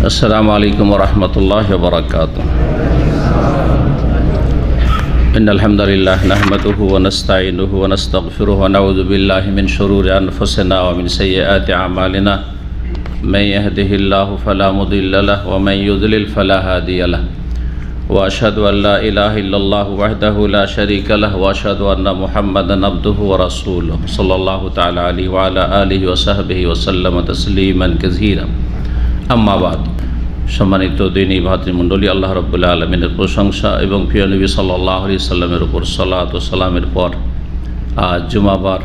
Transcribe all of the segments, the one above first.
अस्सलामु अलैकुम वरहमतुल्लाहि वबरकातुहू। इन्नल हम्दुलिल्लाह नहमदुहु व नस्तईनुहु व नस्तगफिरुहु व नऊज़ु बिल्लाहि मिन शुरूरि अनफुसिना व मिन सय्यिआति अमालिना। मन यहदिहिल्लाहु फला मुदिल्ल लहु व मन युद्लिल फला हादिय लहु। व अशहदु अल्ला इलाहा इल्लल्लाहु वहदहु ला शरीका लहु व अशहदु अन्ना मुहम्मदन अब्दुहु व रसूलुहु सल्लल्लाहु तआला अलैहि व अला आलिहि व सहबिहि व सल्लम तस्लीमान कसीरा। अम्मा बाद। सम्मानित दीनी भातृमंडলী, আল্লাহ রাব্বুল আলামিনের প্রশংসা এবং প্রিয় নবী সাল্লাল্লাহু আলাইহি সাল্লামের উপর সালাত ও সালামের পর আজ জুমাবার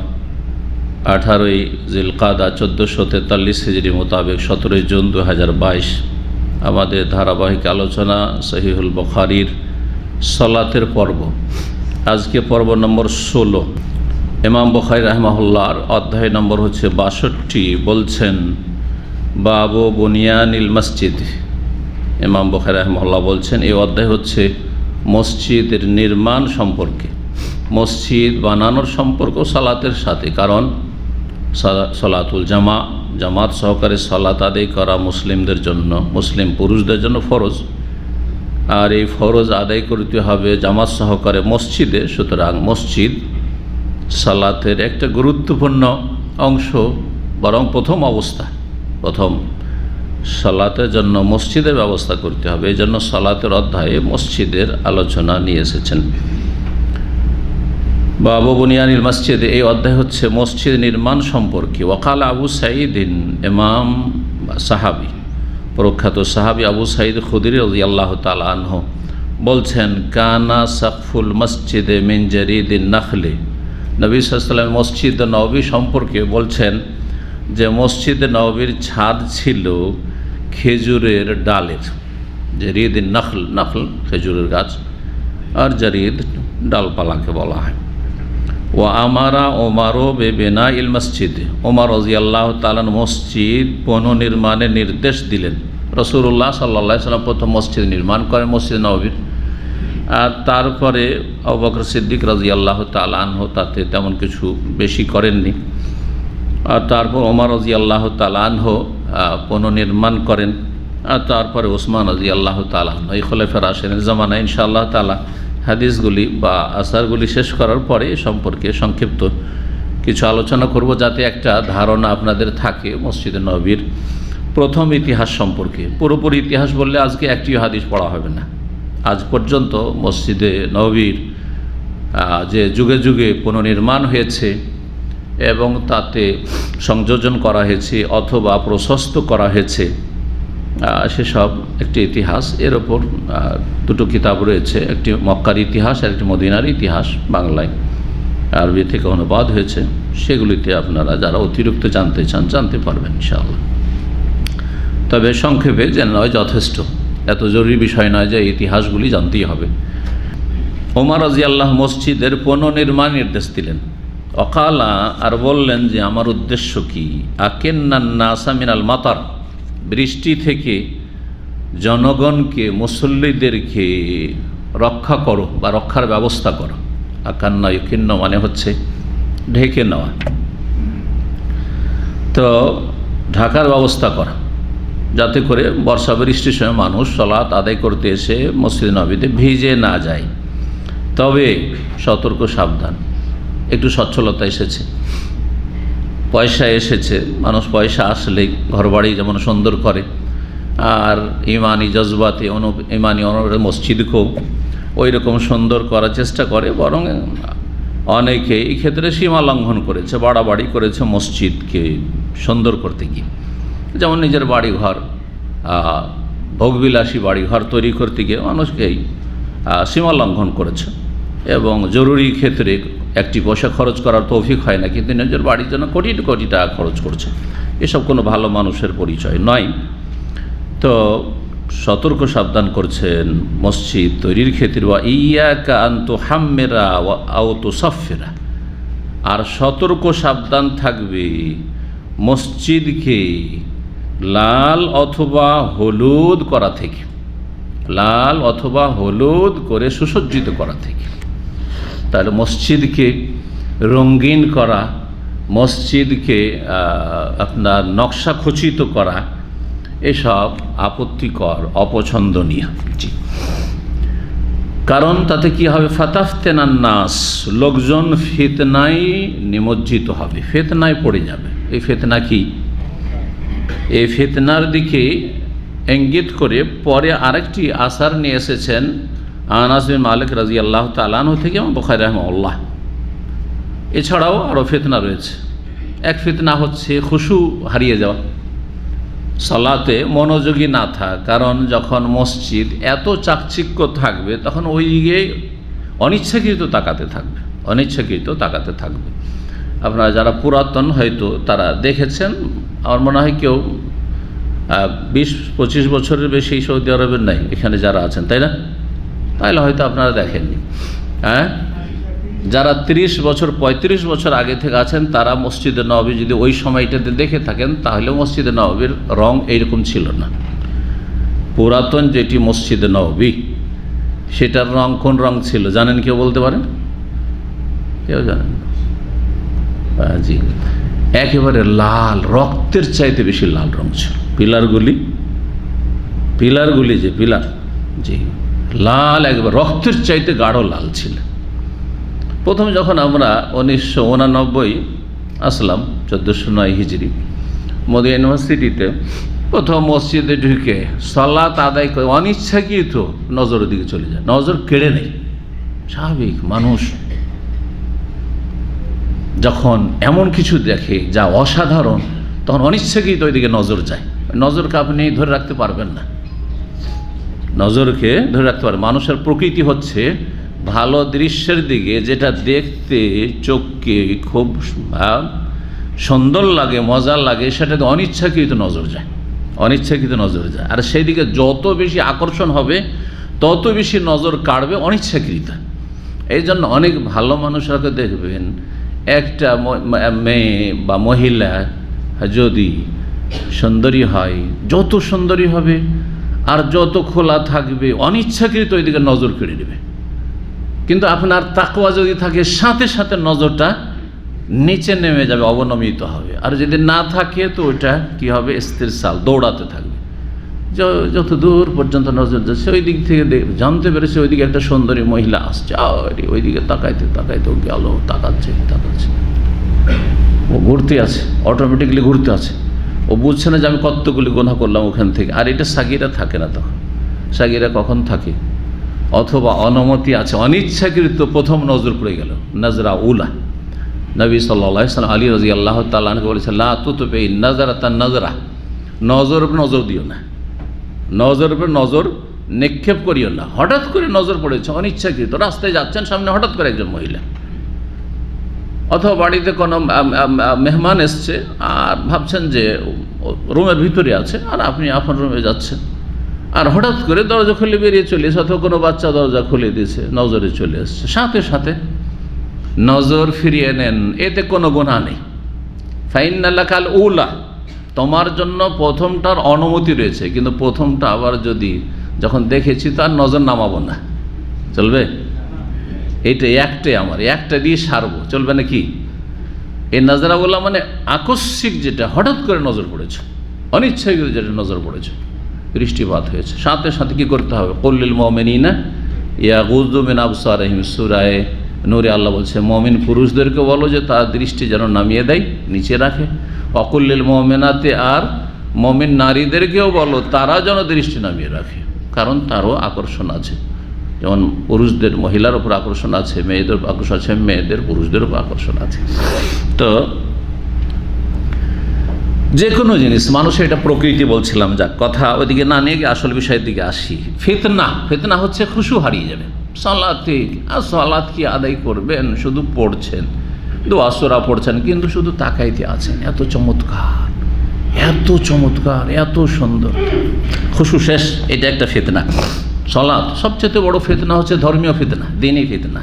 18ই জিলকাদা 1443 হিজরি মোতাবেক 17 জুন 2022 আমাদের ধারাবাহিক আলোচনা সহিহুল বুখারীর সালাতের পর্ব। আজকে পর্ব নম্বর 16। ইমাম বুখারী রাহিমাহুল্লাহর অধ্যায় নম্বর হচ্ছে 62। বলছেন বাবু বুনিয়ানিল মসজিদ। ইমাম বুখারী রাহিমাহুল্লাহ বলছেন এই অধ্যায় হচ্ছে মসজিদের নির্মাণ সম্পর্কে, মসজিদ বানানোর সম্পর্ক সালাতের সাথে। কারণ সালাতুল জামাত সহকারে সালাত আদায় করা মুসলিমদের জন্য, মুসলিম পুরুষদের জন্য ফরজ, আর এই ফরজ আদায় করতে হবে জামাত সহকারে মসজিদে। সুতরাং মসজিদ সালাতের একটা গুরুত্বপূর্ণ অংশ, বরং প্রথম সালাতের জন্য মসজিদের ব্যবস্থা করতে হবে। এই জন্য সালাতের অধ্যায়ে মসজিদের আলোচনা নিয়ে এসেছেন। বাবু বুনিয়ানিল মসজিদ, এই অধ্যায় হচ্ছে মসজিদ নির্মাণ সম্পর্কে। ওয়াকাল আবু সাঈদিন, ইমাম সাহাবী, প্রখ্যাত সাহাবী আবু সাঈদ খুদরি রাদিয়াল্লাহু তাআলা আনহু বলছেন, কানা সাকফুল মসজিদে মিন জারিদিন নাখলি। নবী সাল্লাল্লাহু আলাইহি ওয়াসাল্লাম মসজিদ নববী সম্পর্কে বলছেন যে মসজিদে নববীর ছাদ ছিল খেজুরের ডালের। জারিদিন নাখল খেজুরের গাছ, আর জারিদ ডালপালাকে বলা হয়। ও আমারা ওমারও বেবেনা ইল মসজিদে, ওমর রাদিয়াল্লাহু তাআলা মসজিদ পুনর্নির্মাণের নির্দেশ দিলেন। রাসূলুল্লাহ সাল্লাল্লাহু আলাইহি ওয়াসাল্লাম প্রথম মসজিদ নির্মাণ করেন মসজিদ নববীর, আর তারপরে আবু বকর সিদ্দিক রাদিয়াল্লাহু তাআলা আনহু তাতে তেমন কিছু বেশি করেননি। আর তারপর ওমর রাদিয়াল্লাহু তাআলা আনহু পুনর্নির্মাণ করেন, আর তারপরে ওসমান রাদিয়াল্লাহু তাআলা আনহু। এই খোলাফায়ে রাশিদিনের জামানায় ইনশাআল্লাহ তাআলা হাদিসগুলি বা আসারগুলি শেষ করার পরে সম্পর্কে সংক্ষিপ্ত কিছু আলোচনা করব, যাতে একটা ধারণা আপনাদের থাকে মসজিদে নববীর প্রথম ইতিহাস সম্পর্কে। পুরোপুরি ইতিহাস বললে আজকে একটিও হাদিস পড়া হবে না। আজ পর্যন্ত মসজিদে নববীর যে যুগে যুগে পুনর্নির্মাণ হয়েছে এবং তাতে সংযোজন করা হয়েছে অথবা প্রশস্ত করা হয়েছে, সেসব একটি ইতিহাস। এর ওপর দুটো কিতাব রয়েছে, একটি মক্কার ইতিহাস আর একটি মদিনার ইতিহাস, বাংলায় আরবি থেকে অনুবাদ হয়েছে। সেগুলিতে আপনারা যারা অতিরিক্ত জানতে চান জানতে পারবেন ইনশাআল্লাহ। তবে সংক্ষেপে জেনে নয় যথেষ্ট, এত জরুরি বিষয় নয় যে ইতিহাসগুলি জানতেই হবে। ওমর রাদিয়াল্লাহু মসজিদের পুনর্নির্মাণ নির্দেশ দিলেন। অকালা, আর বললেন যে আমার উদ্দেশ্য কি, আকেন্নান নাসা মিনাল মাতার, বৃষ্টি থেকে জনগণকে, মুসল্লিদেরকে রক্ষা করো বা রক্ষার ব্যবস্থা করো। আকান্না ইউকিন্ন মানে হচ্ছে ঢেকে নেওয়া, তো ঢাকার ব্যবস্থা করা, যাতে করে বর্ষা বৃষ্টির সময় মানুষ সালাত আদায় করতে এসে মসজিদ নববীতে ভিজে না যায়। তবে সতর্ক সাবধান, একটু সচ্ছলতা এসেছে, পয়সা এসেছে, মানুষ পয়সা আসলেই ঘরবাড়ি যেমন সুন্দর করে, আর ইমানি জজবাতে ইমানি অনুরাগে মসজিদকেও ওই রকম সুন্দর করার চেষ্টা করে। বরং অনেকে এই ক্ষেত্রে সীমা লঙ্ঘন করেছে, বাড়াবাড়ি করেছে মসজিদকে সুন্দর করতে গিয়ে। যেমন নিজের বাড়িঘর, ভোগবিলাসী বাড়িঘর তৈরি করতে গিয়ে মানুষকেই সীমা লঙ্ঘন করেছে, এবং জরুরি ক্ষেত্রে একটি পয়সা খরচ করার তৌফিক হয় না, কিন্তু নিজের বাড়ির জন্য কোটি কোটি টাকা খরচ করছে। এসব কোনো ভালো মানুষের পরিচয় নয়। তো সতর্ক সাবধান করছেন মসজিদ তৈরির ক্ষেত্রে। ওয়া ইয়াকা আন তুহাম্মিরা ওয়া আও তুসাফফিরা, আর সতর্ক সাবধান থাকবে মসজিদকে লাল অথবা হলুদ করা থেকে, লাল অথবা হলুদ করে সুসজ্জিত করা থেকে। তাহলে মসজিদকে রঙিন করা, মসজিদকে আপনার নকশা খচিত করা, এসব আপত্তিকর, অপছন্দনীয়। জি, কারণ তাতে কি হবে, ফাতাফতেনান নাস, লোকজন ফিতনায় নিমজ্জিত হবে, ফিতনায় পড়ে যাবে। এই ফিতনা কি? এই ফিতনার দিকে ইঙ্গিত করে পরে আরেকটি আসার নিয়ে এসেছেন আনাস বিন মালিক রাদিয়াল্লাহু তাআলা আনহু থেকে এবং বুখারী রাহিমাহুল্লাহ। এছাড়াও আরও ফিতনা রয়েছে। এক ফিতনা হচ্ছে খুশু হারিয়ে যাওয়া, সালাতে মনোযোগী না থাকা। কারণ যখন মসজিদ এত চাকচিক্য থাকবে তখন ওই দিকে অনিচ্ছাকৃত তাকাতে থাকবে, অনিচ্ছাকৃত তাকাতে থাকবে। আপনারা যারা পুরাতন হয়তো তারা দেখেছেন, আমার মনে হয় কেউ 20-25 বছরের বেশি সৌদি আরবের নাই এখানে যারা আছেন, তাই না? তাইলে হয়তো আপনারা দেখেননি। হ্যাঁ, যারা 30 বছর 35 বছর আগে থেকে আছেন তারা মসজিদে নববী যদি ওই সময়টাতে দেখে থাকেন তাহলে মসজিদে নববীর রং এইরকম ছিল না। পুরাতন যেটি মসজিদে নববী সেটার রং কোন রং ছিল জানেন? কেউ বলতে পারেন? কেউ জানেন? জি, একেবারে লাল, রক্তের চাইতে বেশি লাল রং ছিল। পিলারগুলি যে পিলার, জি, লাল, একবার রক্তের চাইতে গাঢ় লাল ছিল। প্রথম যখন আমরা 1989 আসলাম, 1409 হিজরি, মদিনা ইউনিভার্সিটিতে প্রথম মসজিদে ঢুকে সালাত আদায় করে অনিচ্ছাকৃত নজরের দিকে চলে যায়। নজর কেড়ে নেই, স্বাভাবিক মানুষ যখন এমন কিছু দেখে যা অসাধারণ তখন অনিচ্ছাকৃত ওই দিকে নজর যায়। নজরকে আপনি ধরে রাখতে পারবেন না, নজরকে ধরে রাখতে পারবেন। মানুষের প্রকৃতি হচ্ছে ভালো দৃশ্যের দিকে, যেটা দেখতে চোখকে খুব সুন্দর লাগে, মজা লাগে, সেটাতে অনিচ্ছাকৃত নজর যায়, অনিচ্ছাকৃত নজর যায়। আর সেই দিকে যত বেশি আকর্ষণ হবে তত বেশি নজর কাড়বে অনিচ্ছাকৃত। এই জন্য অনেক ভালো মানুষরাকে দেখবেন, একটা মেয়ে বা মহিলা যদি সুন্দরী হয়, যত সুন্দরী হবে আর যত খোলা থাকবে অনিচ্ছাকৃত ওই দিকে নজর কেড়ে নেবে। কিন্তু আপনার তাকওয়া যদি থাকে সাথে সাথে নজরটা নিচে নেমে যাবে, অবনমিত হবে। আর যদি না থাকে তো ওইটা কি হবে, ইস্তিরসাল, দৌড়াতে থাকবে। যত দূর পর্যন্ত নজর যাচ্ছে ওই দিক থেকে জানতে পেরেছে ওইদিকে একটা সুন্দরী মহিলা আসছে, ওই দিকে তাকাইতে তাকাইতে ও গেল, তাকাচ্ছে, ও ঘুরতে আছে, অটোমেটিকলি ঘুরতে আছে। ও বুঝছে না যে আমি কতগুলি গুনাহ করলাম ওখান থেকে। আর এটা সাগিরা থাকে না, তখন সাগিরা কখন থাকে? অথবা অনুমতি আছে, অনিচ্ছাকৃত প্রথম নজর পড়ে গেল, নজরা উলা। নবী সাল্লাল্লাহু আলাইহি ওয়াসাল্লাম আলী রাদিয়াল্লাহু তাআলা আনহু বলেছেন, লা তুতবি নাযরাতান নাযরা, নজর উপর নজর দিও না, নজর উপর নজর নিক্ষেপ করিও না। হঠাৎ করে নজর পড়েছে অনিচ্ছাকৃত, রাস্তায় যাচ্ছেন, সামনে হঠাৎ করে একজন মহিলা, অথবা বাড়িতে কোনো মেহমান এসছে আর ভাবছেন যে রুমের ভিতরে আছে আর আপনি আপনার রুমে যাচ্ছেন, আর হঠাৎ করে দরজা খুলে বেরিয়ে চলে এসে, অথবা কোনো বাচ্চা দরজা খুলে দিয়েছে, নজরে চলে এসছে, সাথে সাথে নজর ফিরিয়ে নেন, এতে কোনো গুনাহ নেই। ফাইন্না লাকাল উলা, তোমার জন্য প্রথমটার অনুমতি রয়েছে, কিন্তু প্রথমটা আবার যদি যখন দেখেছি তার নজর নামাবো না, চলবে? এইটা একটাই আমার, একটা দিয়ে সারবো, চলবে নাকি? এই নজরা বলা মানে আকস্মিক, যেটা হঠাৎ করে নজর পড়েছে, অনিচ্ছাকৃত যেটা নজর পড়েছে, দৃষ্টিপাত হয়েছে, সাথে সাথে কি করতে হবে? কুল্লিল মুমিনিনা ইয়াগুযু মিন আবসারিহিম, সূরা নূরে আল্লাহ বলছে মুমিন পুরুষদেরকে বলো যে তার দৃষ্টি যেন নামিয়ে দেয়, নিচে রাখে। অকুল্লিল মুমিনাতে, আর মুমিন নারীদেরকেও বলো তারা যেন দৃষ্টি নামিয়ে রাখে, কারণ তারও আকর্ষণ আছে। যেমন পুরুষদের মহিলার উপর আকর্ষণ আছে, মেয়েদের আকর্ষণ আছে, মেয়েদের পুরুষদের উপর আকর্ষণ আছে। তো যে কোনো জিনিস মানুষের এটা প্রকৃতি বলছিলাম, যাক কথা ওইদিকে না নিয়ে গিয়ে আসল বিষয়ের দিকে আসি। ফিতনা হচ্ছে খুশু হারিয়ে যাবে সালাতে। আর সালাত কি আদায় করবেন, শুধু পড়ছেন, দোয়া সূরা পড়ছেন, কিন্তু শুধু তাকাইতে আছেন, এত চমৎকার, এত চমৎকার, এত সুন্দর, খুশু শেষ। এটা একটা ফিতনা। সালাত সবচেয়ে বড় ফিতনা হচ্ছে ধর্মীয় ফিতনা, দ্বীনি ফিতনা।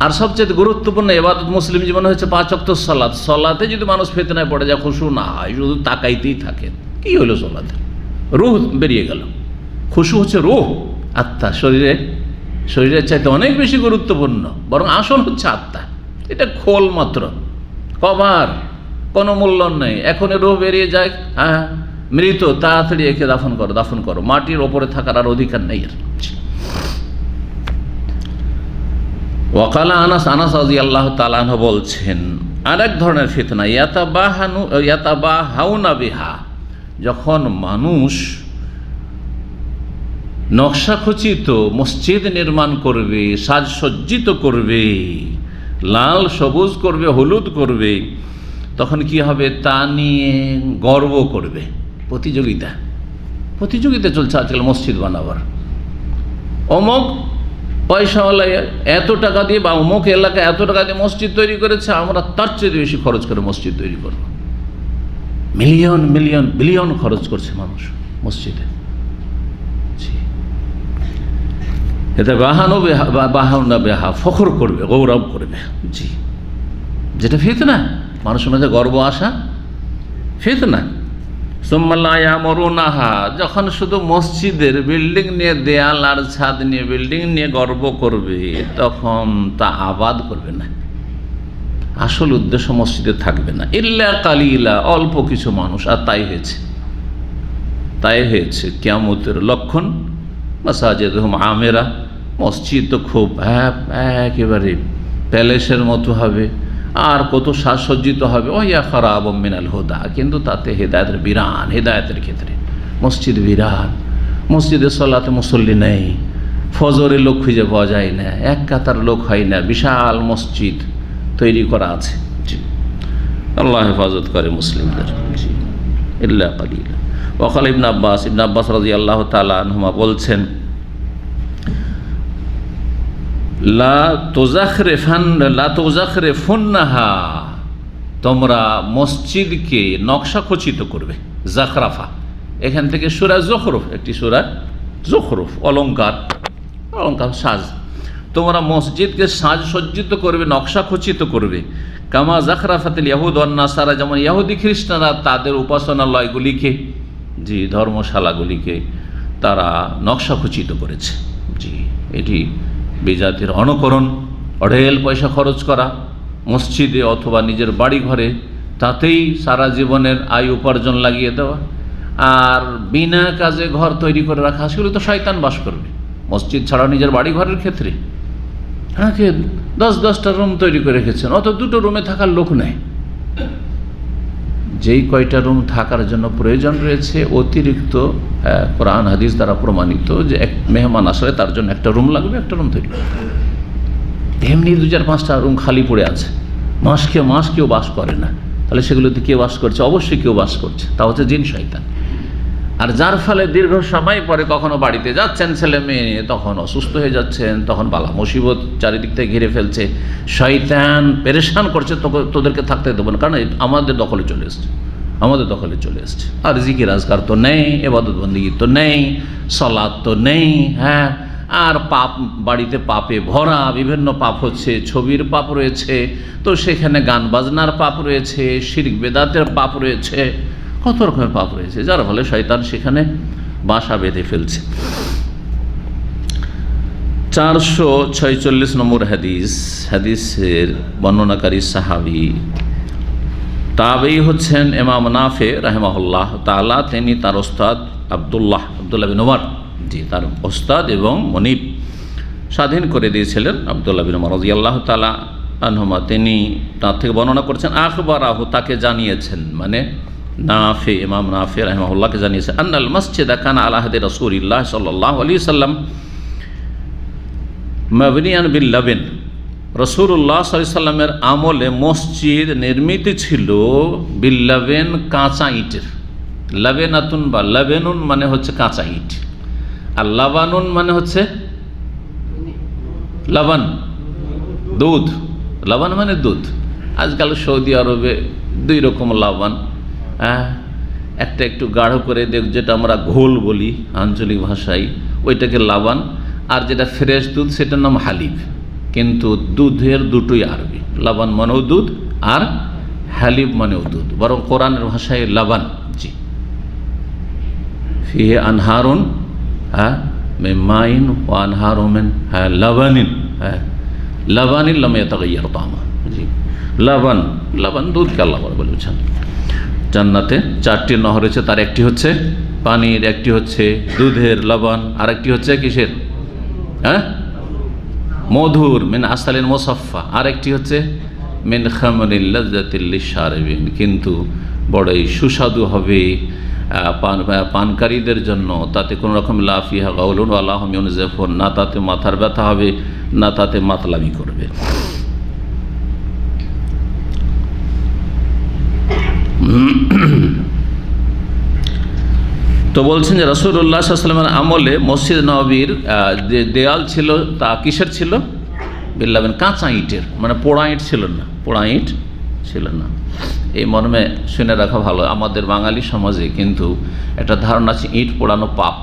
আর সবচেয়ে গুরুত্বপূর্ণ ইবাদত মুসলিম জীবনে হচ্ছে 5 ওয়াক্ত সালাত। সালাতে যদি মানুষ ফিতনায় পড়ে যায়, খুশু না হয়, শুধু তাকাইতেই থাকে, কি হলো সালাতে? রূহ বেরিয়ে গেল। খুশু হচ্ছে রূহ, আত্মা, শরীরের চাইতে অনেক বেশি গুরুত্বপূর্ণ, বরং আসল হচ্ছে আত্মা। এটা খোল মাত্র, কভার, কোনো মূল্য নেই। এখনই রূহ বেরিয়ে যায়, হ্যাঁ মৃত, তাড়াতাড়ি একে দাফন করো, মাটির ওপরে থাকার আর অধিকার নেই আর। ওয়াকালা আনাস রাদিয়াল্লাহু তাআলা আনহু বলছেন, আরেক ধরনের ফিতনা, ইয়াতাবাহাউনা বিহা, যখন মানুষ নকশাখচিত মসজিদ নির্মাণ করবে, সাজসজ্জিত করবে, লাল সবুজ করবে, হলুদ করবে, তখন কি হবে? তা নিয়ে গর্ব করবে। প্রতিযোগিতা চলছে আজকাল মসজিদ বানাবার। অমুক পয়সাওয়ালা এত টাকা দিয়ে বা অমুক এলাকায় এত টাকা দিয়ে মসজিদ তৈরি করেছে, আমরা তার চেয়ে বেশি খরচ করে মসজিদ তৈরি করব। মিলিয়ন মিলিয়ন বিলিয়ন খরচ করছে মানুষ মসজিদে। এতে বাহাউনা বেহা, ফখর করবে, গৌরব করবে। জি, যেটা ফিতনা, মানুষের মধ্যে গর্ব আসা ফিতনা। সুম্মাল্লা ইয়ামুরুনাহা, যখন শুধু মসজিদের বিল্ডিং নিয়ে, দেয়াল আর ছাদ নিয়ে, বিল্ডিং নিয়ে গর্ব করবে, তখন তা আবাদ করবে না, আসল উদ্দেশ্য মসজিদে থাকবে না। ইল্লা কালিলা, অল্প কিছু মানুষ। আর তাই হয়েছে কিয়ামতের লক্ষণ। মাসাজিদুহুম আমেরা, মসজিদ তো খুব একেবারে প্যালেসের মতো হবে, আর কত সাজসজ্জিত হবে। ওয়া খারাবুম মিনাল হুদা, কিন্তু তাতে হেদায়েতের বিরান, হেদায়েতের ক্ষেত্রে মসজিদ বিরান। মসজিদে সলাতে মুসল্লি নেই, ফজরে লোক খুঁজে পাওয়া যায় না, এক কাতার লোক হয় না, বিশাল মসজিদ তৈরি করা আছে। জি, আল্লাহ হেফাজত করে মুসলিমদের। জি, ইল্লা কালিলা। ওয়াকাল ইবনে আব্বাস রাদিয়াল্লাহু তাআলা আনহুমা বলছেন, লা তুযাখরিফুন্নাহা, তোমরা মসজিদকে নকশা খচিত করবে। জাখরাফা, এখান থেকে সূরা যুখরুফ, একটি সূরা যুখরুফ, অলংকার সাজ। তোমরা মসজিদকে সাজসজ্জিত করবে, নকশা খচিত করবে। কামা জাখরাফাতিল ইয়াহুদ ওয়ান নাসারা, যেমন ইহুদি খ্রিস্টানরা তাদের উপাসনালয়গুলিকে, জি, ধর্মশালাগুলিকে তারা নকশা খচিত করেছে। জি, এটি বিজাতির অনুকরণ। অঢেল পয়সা খরচ করা মসজিদে অথবা নিজের বাড়ি ঘরে, তাতেই সারা জীবনের আয় উপার্জন লাগিয়ে দেওয়া, আর বিনা কাজে ঘর তৈরি করে রাখা, সেগুলো তো শয়তান বাস করবে। মসজিদ ছাড়াও নিজের বাড়ি ঘরের ক্ষেত্রে হ্যাঁ 10-10টা রুম তৈরি করে রেখেছেন, অত দুটো রুমে থাকার লোক নেই। যেই কয়টা রুম থাকার জন্য প্রয়োজন রয়েছে, অতিরিক্ত কোরআন হাদিস দ্বারা প্রমাণিত যে এক মেহমান আসলে তার জন্য একটা রুম লাগবে, একটা রুম তৈরি করবে। এমনি 2-4-5টা রুম খালি পড়ে আছে, মাস কেউ বাস করে না। তাহলে সেগুলোতে কে বাস করছে? অবশ্যই কেউ বাস করছে, তা হচ্ছে জিন শয়তান। আর যার ফলে দীর্ঘ সময় পরে কখনো বাড়িতে যাচ্ছেন ছেলে মেয়ে, তখন অসুস্থ হয়ে যাচ্ছেন, তখন বালা মুসিবত চারিদিক থেকে ঘিরে ফেলছে, শয়তান পেরেশান করছে, তোদেরকে থাকতে দেবো না, কারণ আমাদের দখলে চলে এসছে। আর জিকির আজকার তো নেই, ইবাদত বন্দেগী তো নেই, সালাত তো নেই। হ্যাঁ, আর পাপ, বাড়িতে পাপে ভরা, বিভিন্ন পাপ হচ্ছে, ছবির পাপ রয়েছে, তো সেখানে গান বাজনার পাপ রয়েছে, শিরক বেদাতের পাপ রয়েছে, কত রকমের পাপ রয়েছে, যার ফলে শয়তান সেখানে বাসা বেঁধে ফেলছে। 446 নম্বর হাদিসের বর্ণনাকারী সাহাবী তাবেঈ হচ্ছেন ইমাম নাফে রাহিমাহুল্লাহ তাআলা। তিনি তার ওস্তাদ আব্দুল্লাহ বিন উমর, জি, তার ওস্তাদ এবং মনিব স্বাধীন করে দিয়েছিলেন আব্দুল্লাহ বিন উমর রাদিয়াল্লাহু তাআলা আনহুমা। তিনি তার থেকে বর্ণনা করছেন, আখবারাহু, তাকে জানিয়েছেন, মানে নাফে, ইমাম নাফে রাহিমাহুল্লাহকে জানিয়েছেন, আন্নাল মসজিদা কানা আলা আহদি রাসূলিল্লাহ সাল্লাল্লাহু আলাইহি ওয়াসাল্লাম মাবনিয়ান বিল লাবান। রাসূলুল্লাহ সাল্লাল্লাহু আলাইহি ওয়াসাল্লামের আমলে মসজিদ নির্মিত ছিল বিল লাবান, কাঁচা ইটের। লাবানাতুন বা লাবানুন মানে হচ্ছে কাঁচা ইট, আর লাবানুন মানে হচ্ছে লাবান, দুধ। লাবান মানে দুধ। আজকাল সৌদি আরবে 2 রকম লাবান, হ্যাঁ, একটা একটু গাঢ় করে যেটা আমরা ঘোল বলি আঞ্চলিক ভাষায়, ওইটাকে লাবান, আর যেটা ফ্রেশ দুধ সেটার নাম হালিব। কিন্তু দুধের দুটোই আরবি, লাবান মানেও দুধ আর হালিব মানেও দুধ, বরং কোরআনের ভাষায় লাবান। জি, ফিহে আনহারুন, হ্যাঁ, মিন মাইন ওয়া আনহারুন মিন লাবানিন, হ্যাঁ, লাবানিন লাম ইয়াতাগায়্যার তা'আমুহু। জি, লাবান দুধকে আল্লাহ বলেছেন। জান্নাতে 4টি নহর রয়েছে, তার একটি হচ্ছে পানির, একটি হচ্ছে দুধের লবণ, আর একটি হচ্ছে কিসের, হ্যাঁ, মধুর, মিন আসালিন মুসাফফা, আর একটি হচ্ছে মিন খামরিল লাযযাতিল লিশারিবিন, কিন্তু বড়ই সুস্বাদু হবে পানকারীদের জন্য, তাতে কোনো রকম লা ফিহা গাউলুন ওয়ালা হুম ইউনজাফুন, না তাতে মাথার ব্যথা হবে, না তাতে মাতলামি করবে। তো বলছেন যে রাসূলুল্লাহ সাল্লাল্লাহু আলাইহি ওয়াসাল্লামের আমলে মসজিদ নববীর যে দেয়াল ছিল তা কিসের ছিল, বিল্লাবেন কাঁচা ইটের, মানে পোড়া ইট ছিল না, পোড়া ইট ছিল না। এই মর্মে শুনে রাখা ভালো, আমাদের বাঙালি সমাজে কিন্তু একটা ধারণা আছে ইট পোড়ানো পাপ,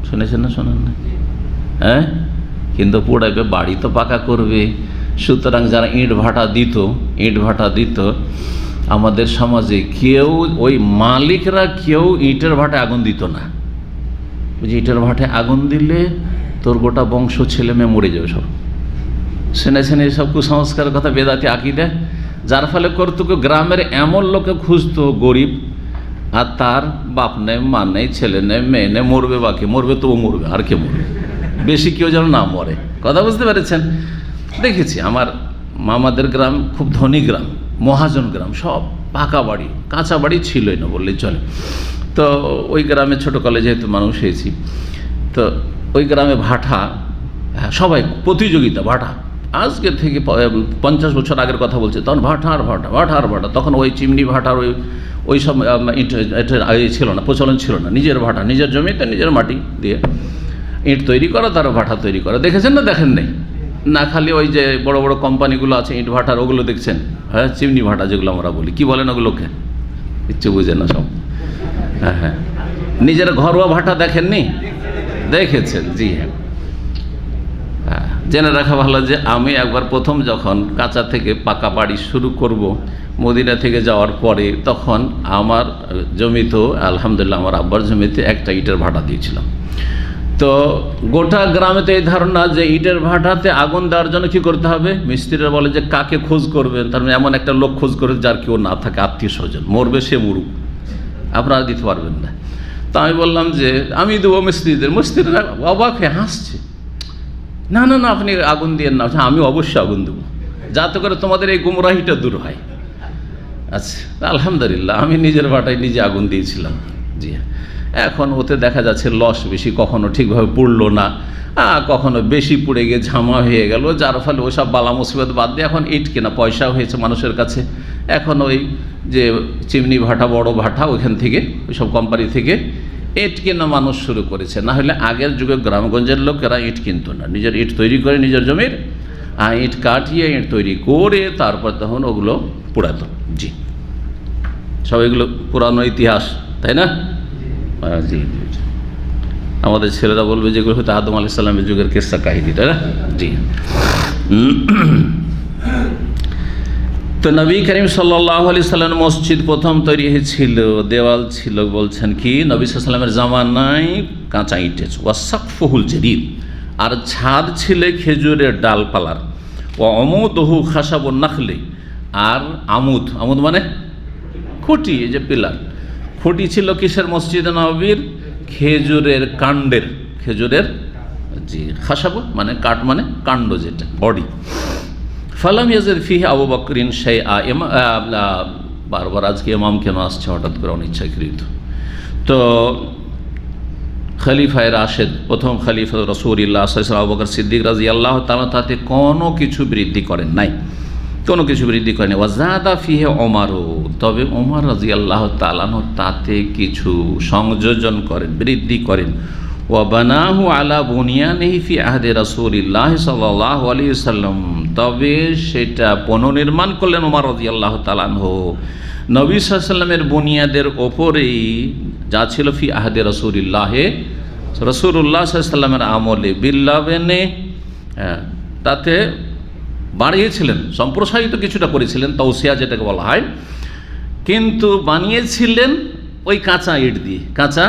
শুনেছেন না, শোনেন না? হ্যাঁ, কিন্তু পোড়াইবে, বাড়ি তো পাকা করবে। সুতরাং যারা ইট ভাটা দিত আমাদের সমাজে, কেউ ওই মালিকরা কেউ ইটের ভাটায় আগুন দিত না। বুঝি, ইটের ভাটায় আগুন দিলে তোর গোটা বংশ ছেলে মেয়ে মরে যাবে সব। শুনেছেন এইসব কুসংস্কারের কথা, বেদাতি আকিদা, যার ফলে করতো গ্রামের এমন লোকে খুঁজতো গরিব, আর তার বাপ নেই, মা নেই, ছেলে নেই, মেয়ে নেই, মরবে, বাকি মরবে তো ও মরবে, আর কে মরবে, বেশি কেউ যেন না মরে। কথা বুঝতে পেরেছেন? দেখেছি আমার মামাদের গ্রাম খুব ধনী গ্রাম, মহাজন গ্রাম, সব পাকা বাড়ি, কাঁচা বাড়ি ছিলই না বললেই চলে। তো ওই গ্রামে ছোটোকালে যেহেতু মানুষ হয়েছি, তো ওই গ্রামে ভাটা, সবাই প্রতিযোগিতা, ভাটা আজকে থেকে 50 বছর আগের কথা বলছে, তখন ভাটা আর ভাটা, তখন ওই চিমনি ভাটার ওই সব ইট ছিল না, প্রচলন ছিল না। নিজের ভাটা, নিজের জমিতে নিজের মাটি দিয়ে ইট তৈরি করা, তার ভাটা তৈরি করা। দেখেছেন না? দেখেন নেই না? খালি ওই যে বড় বড় কোম্পানিগুলো আছে ইট ভাটার, ওগুলো দেখছেন? হ্যাঁ, চিমনি ভাটা যেগুলো আমরা বলি, কি বলেন ওগুলোকে? কিচ্ছু বুঝে না সব। হ্যাঁ, নিজের ঘরোয়া ভাটা দেখেননি? দেখেছেন? জি হ্যাঁ। জেনে রাখা ভালো যে আমি একবার প্রথম যখন কাঁচা থেকে পাকা বাড়ি শুরু করব মদিনা থেকে যাওয়ার পরে, তখন আমার জমিতে, আলহামদুলিল্লাহ আমার আব্বার জমিতে একটা ইটের ভাটা দিয়েছিলাম। তো গোটা গ্রামেতে এই ধারণা যে ইটের ভাটাতে আগুন দেওয়ার জন্য কী করতে হবে, মিস্ত্রিরা বলে যে কাকে খোঁজ করবেন, তার মানে এমন একটা লোক খোঁজ করে যার কেউ না থাকে, আত্মীয় স্বজন, মরবে সে মরুক, আপনারা দিতে পারবেন না। তা আমি বললাম যে আমি দেবো মিস্ত্রিদের। মিস্ত্রিরা অবাক হয়ে হাসছে, না না না, আপনি আগুন দিয়েন না। আমি অবশ্যই আগুন দেবো, যাতে করে তোমাদের এই গুমরাহিটা দূর হয়। আচ্ছা, আলহামদুলিল্লাহ আমি নিজের ভাটায় নিজে আগুন দিয়েছিলাম। জি হ্যাঁ। এখন ওতে দেখা যাচ্ছে লস বেশি, কখনো ঠিকভাবে পুড়লো না, কখনো বেশি পুড়ে গিয়ে ঝামা হয়ে গেল, যার ফলে ওসব বালা মুসিবত বাদ দিয়ে এখন ইট কেনা পয়সা হয়েছে মানুষের কাছে। এখন ওই যে চিমনি ভাটা, বড় ভাটা, ওইখান থেকে, ওইসব কোম্পানি থেকে ইট কেনা মানুষ শুরু করেছে। না হলে আগের যুগে গ্রামগঞ্জের লোকেরা ইট কিনতো না, নিজের ইট তৈরি করে নিজের জমির ইট কাটিয়ে ইট তৈরি করে তারপর তখন ওগুলো পোড়াতো। জি, সব এগুলো পুরানো ইতিহাস, তাই না? জি, আমাদের ছেলেরা বলবে যেগুলো হয়তো আদম আলাইহিস সালামের যুগের কিসসা কাহিনী, তাই না? জি। তো নবী করিম সাল্লাল্লাহু আলাইহি সাল্লামের মসজিদ প্রথম তৈরি হয়েছিল, দেওয়াল ছিল বলছেন কি নবী সাল্লাল্লাহু আলাইহি সাল্লামের জামানায় কাঁচা ইটের, ওয়াসাকফুহুল জাদীদ, আর ছাদ ছিল খেজুরের ডালপালার, ও আমুদহু খাসাবুন নাখলি, আর আমুদ, আমুদ মানে খুঁটি, এই যে পিলার, খুঁটি ছিল কিসের, মসজিদে নববীর খেজুরের কাণ্ডের, খেজুরের, জি, খাসাবু মানে কাঠ, মানে কাণ্ড, যেটা বডি। ফালাম ইয়াজিদ ফিহি আবু বকরিন শাইআ, বারবার আজকে ইমাম কেন আসছে হঠাৎ করে অনিচ্ছাকৃত। তো খলিফায়ে রাশেদ, প্রথম খলিফা রাসূলুল্লাহ সাল্লাল্লাহু আলাইহি ওয়াসাল্লাম আবু বকর সিদ্দিক রাদিয়াল্লাহু তাআলা তাতে কোনো কিছু বৃদ্ধি করেন নাই, কোনো কিছু বৃদ্ধি করেনি। ওয়াজাদা ফিহি ওমরও, তবে ওমর রাদিয়াল্লাহু তাআলা তাতে কিছু সংযোজন করেন, বৃদ্ধি করেন। ওয়া বানাহু আলা বুনিয়ানিহি ফি আহদি রাসূলিল্লাহ সাল্লাল্লাহু আলাইহি ওয়াসাল্লাম, তবে সেটা পুনর্নির্মাণ করলেন ওমর রাদিয়াল্লাহু তাআলা আনহু নবী সাল্লাল্লাহু আলাইহি ওয়াসাল্লামের বুনিয়াদের ওপরেই, যা ছিল ফি আহদি রাসূলিল্লাহ, রাসূলুল্লাহ সাল্লাল্লাহু আলাইহি ওয়াসাল্লামের আমলে, বিল্লাবেনে, তাতে বাড়িয়েছিলেন, সম্প্রসারিত কিছুটা করেছিলেন, তাওসিয়া যেটাকে বলা হয়, কিন্তু বানিয়েছিলেন ওই কাঁচা ইট দিয়ে, কাঁচা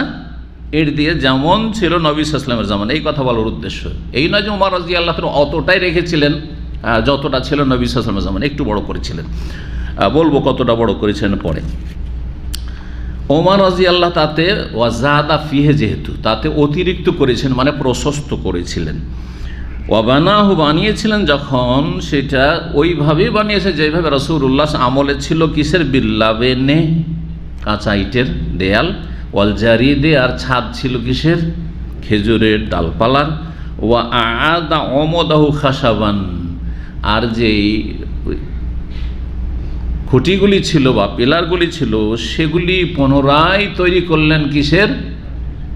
ইট দিয়ে, যেমন ছিল নবী সাল্লাল্লাহু আলাইহি ওয়াসাল্লামের জামানায়। এই কথা বলার উদ্দেশ্য এই নয় যে ওমর রাদিয়াল্লাহু তাআলা অতটাই রেখেছিলেন যতটা ছিল নবী সাল্লাল্লাহু আলাইহি ওয়াসাল্লামের জামানায়, একটু বড় করেছিলেন। বলবো কতটা বড় করেছেন পরে। ওমর রাদিয়াল্লাহু তাতে ওয়াজাদা ফিহে, যেহেতু তাতে অতিরিক্ত করেছেন মানে প্রশস্ত করেছিলেন। ওয়াবানাহু বানিয়েছিলেন যখন, সেটা ওইভাবেই বানিয়েছে যেভাবে রাসূলুল্লাহ আমলে ছিল। কিসের? বিল্লাবেনে, কাঁচা ইটের দেয়াল। ওয়াল জারিদে, আর ছাদ ছিল কিসের? খেজুরের ডালপালার। ওয়া আদা অমদাহু খাসাবান, আর যেই খুঁটিগুলি ছিল বা পিলারগুলি ছিল সেগুলি পুনরায় তৈরি করলেন কিসের?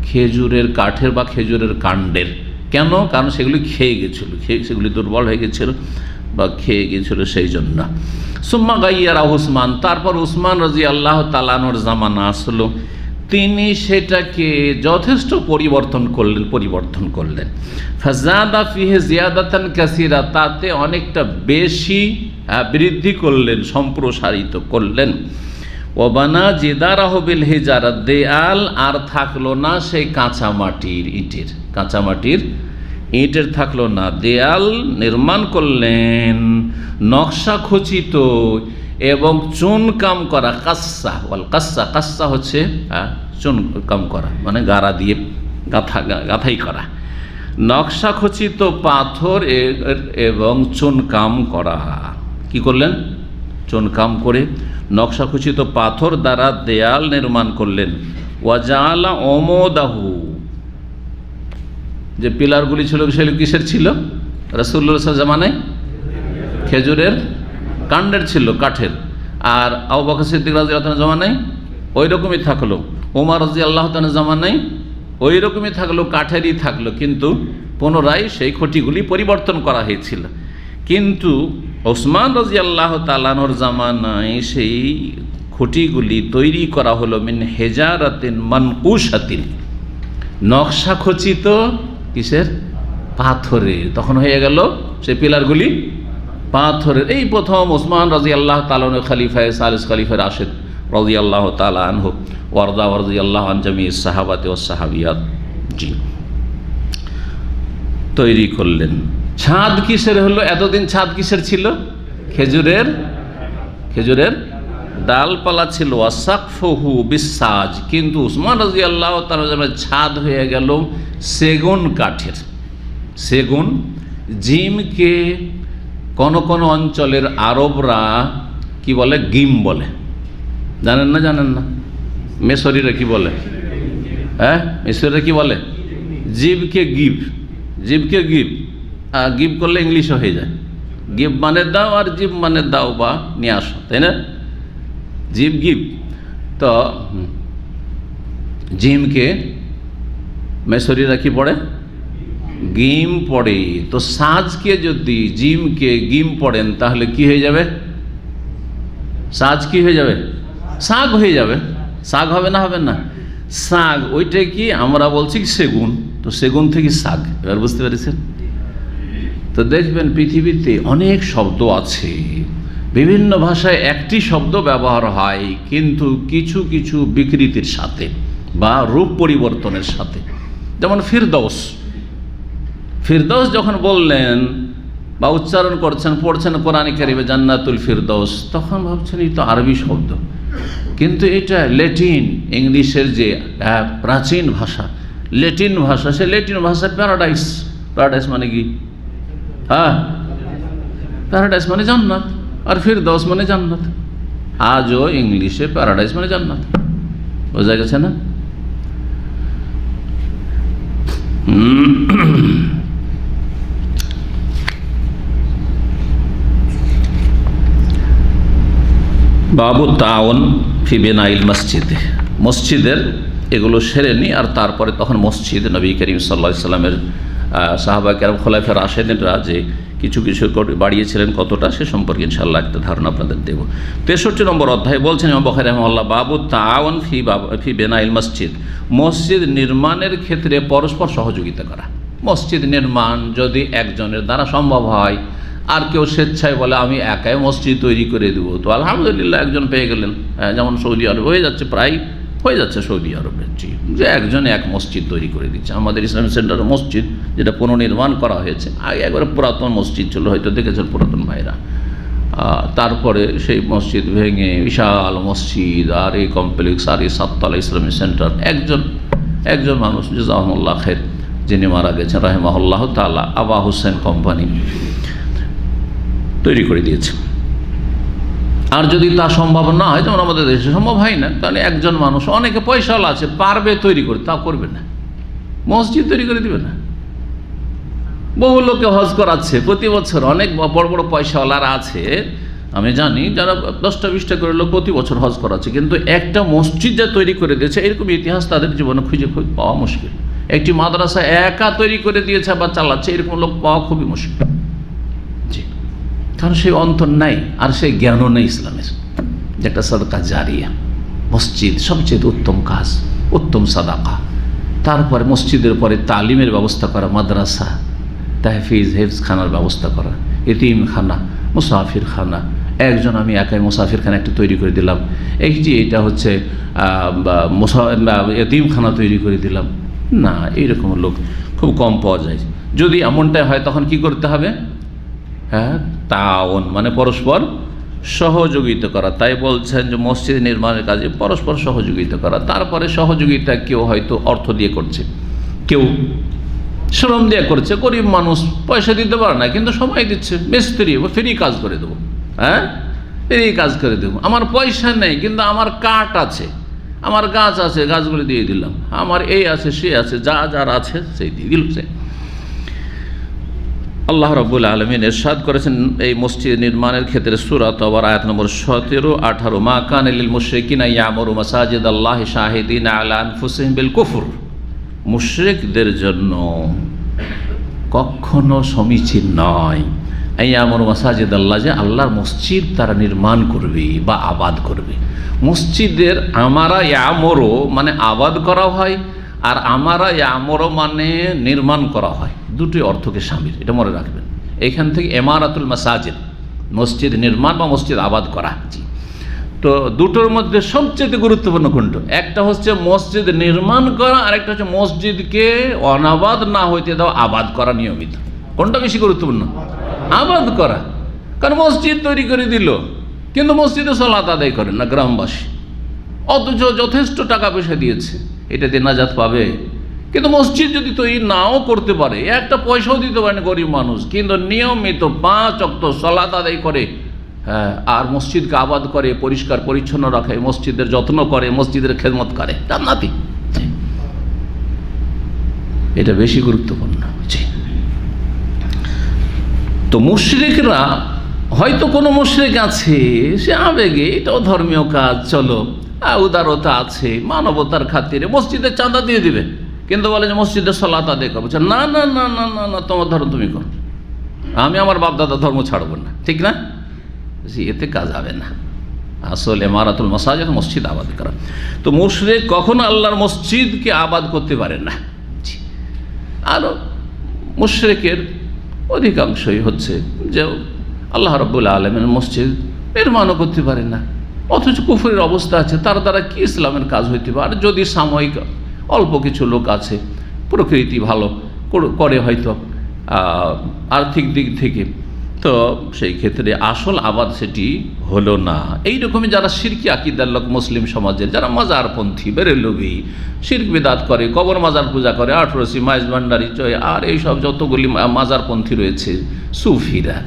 খেজুরের কাঠের বা খেজুরের কাণ্ডের। কেন? কারণ সেগুলি খেয়ে গেছিল, সেগুলি দুর্বল হয়ে গেছিল বা খেয়ে গিয়েছিল, সেই জন্য। সুম্মা গাইয়ারা উসমান, তারপর উসমান রাদিয়াল্লাহু তাআলা আনহুর জামানা আসলো, তিনি সেটাকে যথেষ্ট পরিবর্তন করলেন। ফাজাদা ফিহে জিয়াদাতান কাসীরা, তাতে অনেকটা বেশি বৃদ্ধি করলেন, সম্প্রসারিত করলেন। ওবানা জিদারাহু বিল হিজারা, দেয়াল আর থাকলো না সেই কাঁচামাটির ইটের থাকলো না, দেয়াল নির্মাণ করলেন নকশা খচিত এবং চুনকাম করা। কাস্সা হচ্ছে চুনকাম করা, মানে গাড়া দিয়ে গাঁথাই করা। নকশা খচিত পাথর এবং চুনকাম করা। কি করলেন? চুনকাম করে নকশা খচিত পাথর দ্বারা দেয়াল নির্মাণ করলেন। ওয়াজালা অমদাহু, যে পিলারগুলি ছিল সেগুলি কিসের ছিল? রাসূলুল্লাহ জামানায় খেজুরের কাণ্ডের ছিল, কাঠের। আর আবু বকর সিদ্দিক রাদিয়াল্লাহু আনহু জামানায় ওই রকমই থাকলো। ওমর রাদিয়াল্লাহু আনহু জামানায় ওই রকমই থাকলো, কাঠেরই থাকলো, কিন্তু পুনরায় সেই খুঁটিগুলি পরিবর্তন করা হয়েছিল। কিন্তু ওসমান রাদিয়াল্লাহু তাআলা আনহুর জামানায় সেই খুঁটিগুলি তৈরি করা হলো মিন হেজারাতিন মানকুশাতিন, নকশা খচিত কিসের? পাথরের। তখন হয়ে গেল সেই পিলারগুলি পাথরের। এই প্রথম ওসমান রাদিয়াল্লাহু তাআলা আনহু খলিফায়ে সালিস, খলিফায়ে রাশিদ রাদিয়াল্লাহু তাআলা আনহু ওয়ারদা রাদিয়াল্লাহু আন জামিইস সাহাবাতে ওয়াস সাহাবিয়াত, জি, তৈরি করলেন। ছাদ কিসের হলো? এতদিন ছাদ কিসের ছিল? খেজুরের ডালপালা ছিল। ওয়াসাকফুহু বিসাজ, কিন্তু উসমান রাদিয়াল্লাহু তাআলা ছাদ হয়ে গেল সেগুন কাঠের। সেগুন, জিমকে কোন কোন অঞ্চলের আরবরা কি বলে? গিম বলে। জানেন না? মেসরিরা কি বলে? মেসরিরা কি বলে? জিবকে গিভ গিভ করলে ইংলিশও হয়ে যায়। গিভ মানে দাও, আর জিব মানে দাও বা নিয়ে আসো, তাই না? জিব গিভ। তো জিমকে মেসরিরা কি পড়ে? গিম পড়ে। তো সাজকে যদি জিমকে গিম পড়েন তাহলে কি হয়ে যাবে? সাজ কি হয়ে যাবে? শাক হয়ে যাবে। শাক হবে না? শাক, ওইটা কি আমরা বলছি সেগুন, তো সেগুন থেকে শাক। এবার বুঝতে পেরেছেন? তো দেখবেন পৃথিবীতে অনেক শব্দ আছে, বিভিন্ন ভাষায় একটি শব্দ ব্যবহার হয়, কিন্তু কিছু কিছু বিকৃতির সাথে বা রূপ পরিবর্তনের সাথে। যেমন ফিরদৌস যখন বললেন বা উচ্চারণ করছেন, পড়ছেন কোরআনে কারিমে জান্নাতুল ফিরদৌস, তখন ভাবছেন এই তো আরবি শব্দ, কিন্তু এটা ল্যাটিন, ইংলিশের যে প্রাচীন ভাষা, ল্যাটিন ভাষা, সে ল্যাটিন ভাষায় প্যারাডাইস মানে কি? প্যারাডাইস মানে জান্নাত, আর ফিরদৌস মানে জান্নাত। আজও ইংলিশে প্যারাডাইস মানে জান্নাত। বোঝা গেছে না? বাবু তাওন ফি বিনাইল মসজিদে, মসজিদের এগুলো সেরে নি, আর তারপরে তখন মসজিদ নবী করিম সাল্লাল্লাহু আলাইহি সাল্লামের সাহাবা কেরাম খোলাফায়ে রাশেদিনরা যে কিছু বাড়িয়েছিলেন, কতটা, সে সম্পর্কে ইনশাআল্লাহ একটা ধারণা আপনাদের দেব। 63 নম্বর অধ্যায় বলছেন ইমাম বুখারী রাহিমাহুল্লাহ, বাবু তাওন ফি বিনাইল মসজিদ, মসজিদ নির্মাণের ক্ষেত্রে পরস্পর সহযোগিতা করা। মসজিদ নির্মাণ যদি একজনের দ্বারা সম্ভব হয়, আর কেউ স্বেচ্ছায় বলে আমি একাই মসজিদ তৈরি করে দেবো, তো আলহামদুলিল্লাহ একজন পেয়ে গেলেন। যেমন সৌদি আরব হয়ে যাচ্ছে, প্রায় হয়ে যাচ্ছে সৌদি আরবে, যে একজন এক মসজিদ তৈরি করে দিচ্ছে। আমাদের ইসলামিক সেন্টার মসজিদ, যেটা পুনর্নির্মাণ করা হয়েছে, আগে একবারে পুরাতন মসজিদ ছিল, হয়তো দেখেছেন পুরাতন ভাইরা, তারপরে সেই মসজিদ ভেঙে বিশাল মসজিদ আর এই কমপ্লেক্স আর এই সাততলা ইসলামী সেন্টার একজন মানুষ জাযাহুল্লাহ খাইর যিনি মারা গেছেন রাহিমাহুল্লাহ তাআলা আবা হুসেন কোম্পানি তৈরি করে দিয়েছে। আর যদি তা সম্ভব না হয়, যেমন আমাদের দেশে সম্ভব হয় না, তাহলে একজন মানুষ, অনেকে পয়সাওয়ালা আছে, পারবে তৈরি করে, তা করবে না, মসজিদ তৈরি করে দিবে না। বহু লোকে হজ করাচ্ছে প্রতি বছর, অনেক বড় বড় পয়সাওয়ালারা আছে আমি জানি, যারা 10টা-20টা করে লোক প্রতি বছর হজ করাচ্ছে, কিন্তু একটা মসজিদ যা তৈরি করে দিয়েছে এরকম ইতিহাস তাদের জীবনে খুঁজে পাওয়া মুশকিল। একটি মাদ্রাসা একা তৈরি করে দিয়েছে বা চালাচ্ছে, এরকম লোক পাওয়া খুবই মুশকিল। জি, কারণ সেই অন্তর নাই আর সেই জ্ঞানও নেই ইসলামের, যে একটা সাদকা জারিয়া। মসজিদ সবচেয়ে উত্তম কাজ, উত্তম সাদাকা। তারপরে মসজিদের পরে তালিমের ব্যবস্থা করা, মাদ্রাসা, তাহফিজ হেফজখানার ব্যবস্থা করা, এতিমখানা, মুসাফির খানা। একজন আমি একাই মুসাফির খানা একটা তৈরি করে দিলাম, এই যে এটা হচ্ছে এতিমখানা তৈরি করে দিলাম না, এইরকম লোক খুব কম পাওয়া যায়। যদি এমনটাই হয় তখন কি করতে হবে? হ্যাঁ, তাওন মানে পরস্পর সহযোগিতা করা। তাই বলছেন যে মসজিদ নির্মাণের কাজে পরস্পর সহযোগিতা করা। তারপরে সহযোগিতা কেউ হয়তো অর্থ দিয়ে করছে, কেউ শ্রম দিয়ে করছে, গরিব মানুষ পয়সা দিতে পারে না কিন্তু সময় দিচ্ছে, মিস্ত্রি ফ্রি কাজ করে দেবো, হ্যাঁ ফ্রি কাজ করে দেবো, আমার পয়সা নেই কিন্তু আমার কাঠ আছে, আমার গাছ আছে, গাছগুলো দিয়ে দিলাম, আমার এই আছে সে আছে, যার আছে সেই দিয়ে দিল। আল্লাহ রাব্বুল আলামিন ইরশাদ করেছেন এই মসজিদ নির্মাণের ক্ষেত্রে সূরা তাওবার আয়াত নম্বর 17-18, মা কানা লিল মুশরিকিনা ইয়ামুরু মাসাজিদাল্লাহি শাহিদিনা আলা আনফুসিহিম বিল কুফর। মুশরিকদের জন্য কখনো সমীচীন নয় ইয়ামুরু মাসাজিদাল্লাহ, যে আল্লাহর মসজিদ তারা নির্মাণ করবে বা আবাদ করবে। মসজিদের আমারা ইয়ামুরু মানে আবাদ করা হয়, আর আমারা ইয়ামুরু মানে নির্মাণ করা হয়, দুটি অর্থকে শামিল, এটা মনে রাখবেন। এইখান থেকে ইমারাতুল মাসাজিদ, মসজিদ নির্মাণ বা মসজিদ আবাদ করা। জি, তো দুটোর মধ্যে সবচেয়ে গুরুত্বপূর্ণ কোনটা? একটা হচ্ছে মসজিদ নির্মাণ করা, আর একটা হচ্ছে মসজিদকে অনাবাদ না হইতে দাও, আবাদ করা নিয়মিত। কোনটা বেশি গুরুত্বপূর্ণ? আবাদ করা। কারণ মসজিদ তৈরি করে দিল কিন্তু মসজিদে সালাত আদায় করেন না গ্রামবাসী, অথচ যথেষ্ট টাকা পয়সা দিয়েছে, এটা দিয়ে নাজাত পাবে। কিন্তু মসজিদ যদি তৈরি নাও করতে পারে, একটা পয়সাও দিতে পারে না গরিব মানুষ, কিন্তু নিয়মিত 5 ওয়াক্ত সালাত আদায় করে, হ্যাঁ, আর মসজিদকে আবাদ করে, পরিষ্কার পরিচ্ছন্ন রাখে, মসজিদের যত্ন করে, মসজিদের খেদমত করে, জান্নাতি। এটা বেশি গুরুত্বপূর্ণ। তো মুশরিকরা হয়তো কোনো মুশরিক আছে, সে আবেগে, এটাও ধর্মীয় কাজ, চলো উদারতা আছে, মানবতার খাতিরে মসজিদের চাঁদা দিয়ে দিবে, কিন্তু বলে যে মসজিদের সালাত আদায় করবো। না না না না না না, তোমার ধর্ম তুমি করো, আমি আমার বাপদাদা ধর্ম ছাড়বো না, ঠিক না? এতে কাজ হবে না। আসলে ইমারাতুল মাসাজিদ, মসজিদ আবাদ করা। তো মুশরিক কখনো আল্লাহর মসজিদকে আবাদ করতে পারে না। আর মুশরিকের অধিকাংশই হচ্ছে যে আল্লাহ রাব্বুল আলামিনের মসজিদ নির্মাণও করতে পারে না, অথচ কুফরের অবস্থা আছে, তার দ্বারা কি ইসলামের কাজ হইতে পারে? যদি সাময়িক অল্প কিছু লোক আছে, প্রকৃতি ভালো করে হয়তো আর্থিক দিক থেকে, তো সেই ক্ষেত্রে আসল আবাদ সেটি হলো না। এইরকমই যারা শিরকি আকিদার লোক মুসলিম সমাজের, যারা মাজারপন্থী, বেরেলভি, শিরক বিদাত করে, কবর মাজার পূজা করে, আটরসি, মাইজ ভান্ডারি, চয়, আর এইসব যতগুলি মাজারপন্থী রয়েছে, সুফিরা,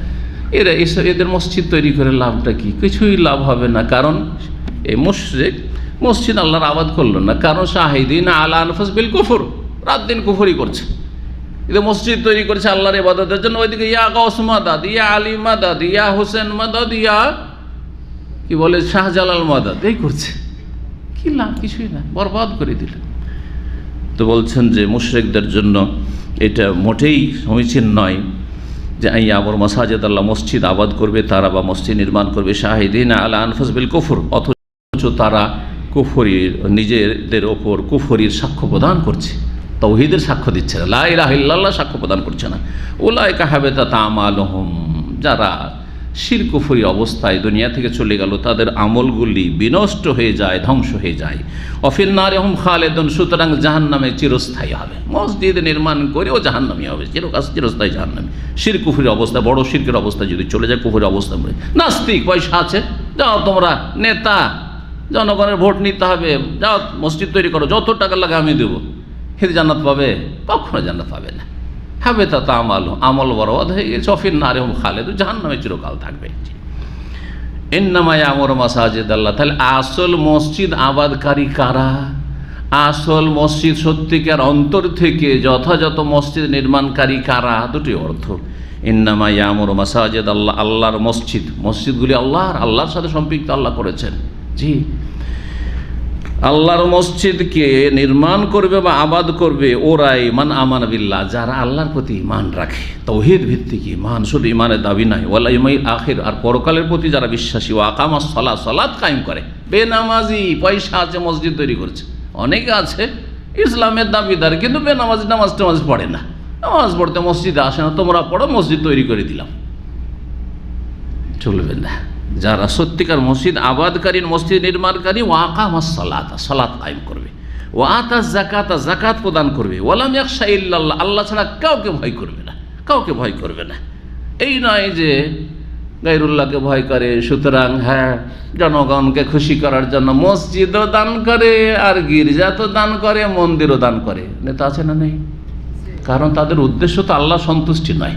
এদের মসজিদ তৈরি করে লাভটা কি? কিছুই লাভ হবে না। কারণ এই মুশরিক মসজিদ আল্লাহর আবাদ করলো না, কারণ শাহিদিন আলা আনফুসিহিম বিল কুফর, রাত দিন কুফরি করছে। এদের মসজিদ তৈরি করেছে আল্লাহর ইবাদতের জন্য, ওইদিকে ইয়া গাউস মাদাদ, ইয়া আলী মাদাদ, ইয়া হোসেন মাদাদ, ইয়া কি বলে শাহজালাল মাদাদ, এই করছে। কি লাভ? কিছুই না, বরবাদ করে দিল। তো বলছেন যে মুশরিকদের জন্য এটা মোটেই সমীচীন নয় যে ইয়ামুরু মাসাজিদ আল্লাহ, মসজিদ আবাদ করবে তারা বা মসজিদ নির্মাণ করবে শাহিদিন আলা আনফুসিহিম বিল কুফর, অথচ তারা কুফরির, নিজেদের ওপর কুফরির সাক্ষ্য প্রদান করছে, তাওহীদের সাক্ষ্য দিচ্ছে না, লা ইলাহা ইল্লাল্লাহ সাক্ষ্য প্রদান করছে না। উলাইকা হাবিতাত আমালুহুম, যারা শিরক কুফরি অবস্থায় দুনিয়া থেকে চলে গেল, তাদের আমলগুলি বিনষ্ট হয়ে যায়, ধ্বংস হয়ে যায়। অফিন নারিহুম খালেদুন, সুতরাং জাহান্নামে চিরস্থায়ী হবে। মসজিদ নির্মাণ করেও জাহান্নামী হবে, চিরস্থায়ী জাহান্নামী। শিরক কুফরি অবস্থা, বড় শিরকের অবস্থা যদি চলে যায়, কুফরি অবস্থা বলে। নাস্তিক, পয়সা আছে, যাও তোমরা নেতা, জনগণের ভোট নিতে হবে, যাও মসজিদ তৈরি করো, যত টাকা লাগে আমি দেবো, হেরে জান্নাত পাবে? কখনো জান্নাত পাবে না। হবে তা আমল বরবাদ হয়ে গেছে। অফিন নারিহুম খালেদুন, জাহান্নামে চিরকাল থাকবে। ইন্নামা ইয়ামুরু মাসাজিদ আল্লাহ, তাহলে আসল মসজিদ আবাদকারী কারা? আসল মসজিদ সত্যিকার অন্তর থেকে যথাযথ মসজিদ নির্মাণকারী কারা? দুটি অর্থ। ইন্নামা ইয়ামুরু মাসাজিদ আল্লাহ, আল্লাহর মসজিদ, মসজিদগুলি আল্লাহর সাথে সম্পৃক্ত আল্লাহ করেছেন। জি, আল্লাহর মসজিদকে নির্মাণ করবে বা আবাদ করবে ওরাই মান আমানা বিল্লাহ, যারা আল্লাহর প্রতি ঈমান রাখে, তাওহীদ ভিত্তিক ঈমান, শুধু ঈমানের দাবি নাই, ওয়াল ইয়াউমিল আখির, আর পরকালের প্রতি যারা বিশ্বাসী, ওয়া আকামাস সালাত, সালাত কায়েম করে। বেনামাজি, পয়সা আছে, মসজিদ তৈরি করছে। অনেকে আছে ইসলামের দাবিদার, কিন্তু বেনামাজি, নামাজ পড়ে না, নামাজ পড়তে মসজিদে আসে না, তোমরা পড়ো, মসজিদ তৈরি করে দিলাম, চলবে না। যারা সত্যিকার মসজিদ আবাদকারী, মসজিদ নির্মাণকারী, ওয়াকামাস সালাত, সালাত কায়েম করবে, ওয়া আতাজ যাকাত, যাকাত প্রদান করবে, ওয়ালাম ইয়াখশা ইল্লাল্লাহ, আল্লাহ ছাড়া কাউকে ভয় করবে না, কাউকে ভয় করবে না। এই নয় যে গায়রুল্লাহকে ভয় করে, সুতরাং জনগণকে খুশি করার জন্য মসজিদও দান করে, আর গির্জা তো দান করে, মন্দিরও দান করে। নেতা আছে না নেই? কারণ তাদের উদ্দেশ্য তো আল্লাহ সন্তুষ্টি নয়,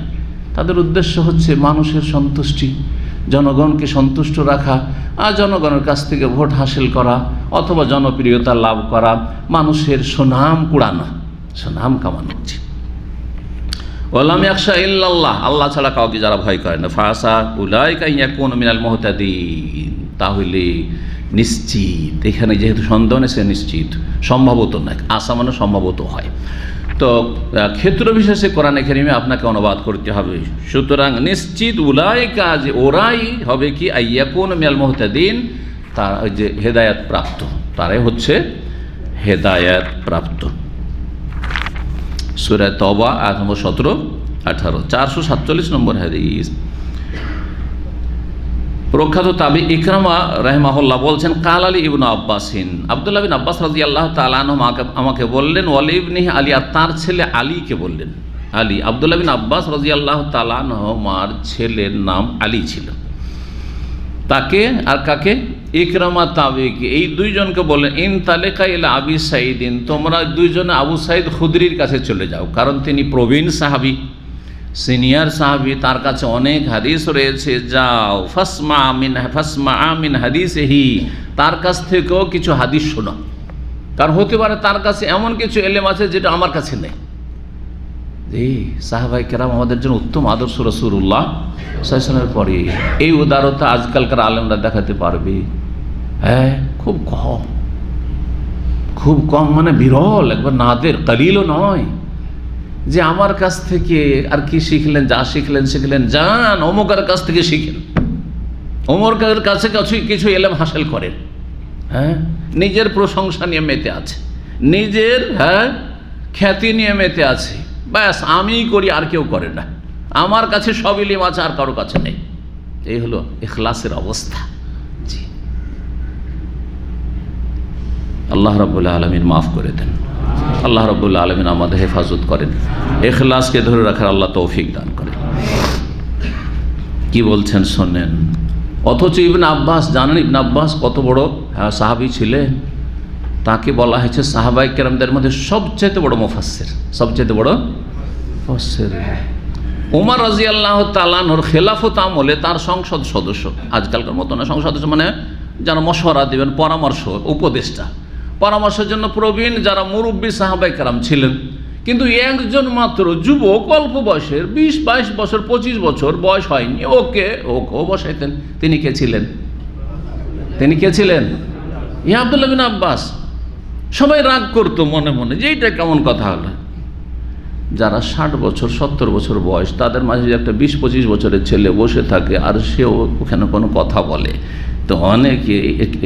তাদের উদ্দেশ্য হচ্ছে মানুষের সন্তুষ্টি, জনগণকে সন্তুষ্ট রাখা, আর জনগণের কাছ থেকে ভোট হাসিল করা, অথবা জনপ্রিয়তা লাভ করা, মানুষের সুনাম কুড়ানো, সুনাম কামানো হচ্ছে। ওয়ালাম ইয়াখশা ইল্লাল্লাহ, আল্লাহ ছাড়া কাউকে যারা ভয় করে না, ফাসা উলাইকা ইয়াকুনু মিনাল মুহতাদিন, তাহলে নিশ্চিত, এখানে যেহেতু সন্দেহ নেই, সে নিশ্চিত, সম্ভবত নয়, আশা মানে সম্ভবত হয়। তো ক্ষেত্র বিশেষে কোরআনে কারিমে আপনাকে অনুবাদ করতে হবে। সুতরাং নিশ্চিত উলাইকা, যে ওরাই হবে কি, আইয়াকুন মিনাল মুহতাদিন, তার যে হেদায়াত প্রাপ্ত, তারাই হচ্ছে হেদায়াত প্রাপ্ত। সূরা তওবা আয়াত নম্বর 17-18, 447 নম্বর হাদিস। প্রখ্যাত তাবি ইকরামা রাহিমাহুল্লাহ বলছেন, কাল আলী ইবনু আব্বাসিন, আব্দুল্লাহ বিন আব্বাস রাদিয়াল্লাহু তাআলা আনহু আমাকে বললেন, ওয়ালি ইবনিহি আলী, আর তার ছেলে আলীকে বললেন। আলী, আব্দুল্লাহ বিন আব্বাস রাদিয়াল্লাহু তাআলা আনহু মার ছেলের নাম আলী ছিল। তাকে আর কাকে? ইকরামা তাবিকে, এই দুইজনকে বললেন, ইন তালেকা ইলা আবি সাইদিন, তোমরা দুইজনে আবু সাইদ খুদরির কাছে চলে যাও, কারণ তিনি প্রবীণ সাহাবী, সিনিয়র সাহাবী, তার কাছে অনেক হাদিস রয়েছে। যাও, ফাসমা আমিন হাদিসেহি, তার কাছ থেকেও কিছু হাদিস শোনো, কারণ হতে পারে তার কাছে এমন কিছু এলেম আছে যেটা আমার কাছে নেই। এই সাহাবাই কেরাম আমাদের জন্য উত্তম আদর্শ। রাসূলুল্লাহ সাল্লাল্লাহু আলাইহি ওয়াসাল্লামের পরে এই উদারতা আজকালকার আলেমরা দেখাতে পারবে? খুব কম, মানে বিরল, একবার নাদের, কালিলও নয়, যে আমার কাছ থেকে আর কি শিখলেন, যা শিখলেন যান অমুকের কাছ থেকে শিখেন, অমুকের কাছে কিছু এলেম হাসিল করেন। নিজের প্রশংসা নিয়ে মেতে আছে, নিজের খ্যাতি নিয়ে মেতে আছে, ব্যাস আমি করি, আর কেউ করে না, আমার কাছে সব ইলম আছে, আর কারো কাছে নেই। এই হলো ইখলাসের অবস্থা। জি, আল্লাহ রাব্বুল আলামিন মাফ করে দেন, আল্লাহ রাব্বুল আলামিন আমাদের হেফাজত করেন, ইখলাসকে ধরে রাখার আল্লাহ তৌফিক দান করেন। কি বলছেন শোনেন। অথচ ইবনে আব্বাস, জানেন ইবনে আব্বাস কত বড় সাহাবী ছিলেন? তাকে বলা হয়েছে সাহাবায়ে কেরামদের মধ্যে সবচেয়ে বড় মুফাসসির, সবচেয়ে বড় মুফাসসির। ওমর রাদিয়াল্লাহু তাআলা আনহুর খেলাফত আমলে তার সংসদ সদস্য, আজকালকার মতো না, সংসদ সদস্য মানে যারা মশওয়ারা দেবেন, পরামর্শ, উপদেষ্টা, পরামর্শের জন্য প্রবীণ যারা মুরব্বী সাহাবায়ে কেরাম ছিলেন, কিন্তু একজন মাত্র যুবক, অল্প বয়সের, 20-22 বছর, 25 বছর বয়স হয়নি, ওকেও বসাইতেন। তিনি কে ছিলেন? ইয়া আব্দুল্লাহ বিন আব্বাস। সবাই রাগ করতো মনে মনে যে এইটা কেমন কথা হলো। যারা 60 বছর 70 বছর বয়স, তাদের মাঝে একটা 20-25 বছরের ছেলে বসে থাকে, আর সেও ওখানে কোনো কথা বলে, তো অনেকে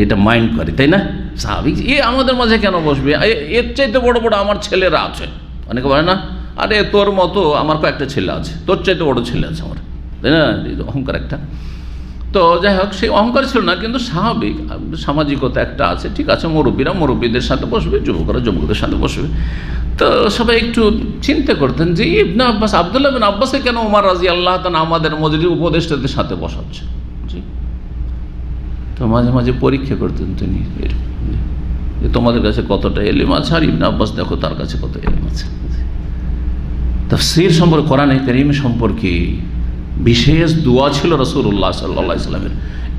এটা মাইন্ড করে, তাই না? স্বাভাবিক, আমাদের মাঝে কেন বসবে, এর চাইতে বড় বড় আমার ছেলেরা আছে। অনেকে বলে না, আরে তোর মতো আমার কয়েকটা ছেলে আছে, তোর চাইতে বড় ছেলে আছে আমার, তাই না? অহংকার একটা। তো যাই হোক, সেই অহংকার ছিল না, কিন্তু স্বাভাবিক সামাজিকতা একটা আছে, ঠিক আছে, মুরব্বীরা মুরব্বীদের সাথে বসবে, যুবকরা যুবকদের সাথে বসবে। তো সবাই একটু চিন্তা করতেন যে ইবনে আব্বাস, আব্দুল্লাহ বিন আব্বাসকে কেন ওমর রাদিয়াল্লাহু তাআলা আমাদের মজলিসের উপদেষ্টাদের সাথে বসাচ্ছে। তো মাঝে মাঝে পরীক্ষা করতেন তিনি, যে তোমাদের কাছে কতটা ইলম আছে, আর ইবনে আব্বাস দেখো তার কাছে কত ইলম আছে। তাফসীর সম্পর্কে, কোরআন কারীম সম্পর্কে বিশেষ দোয়া ছিল রাসূলুল্লাহ সাল্লাল্লাহু আলাইহি ওয়াসাল্লামের।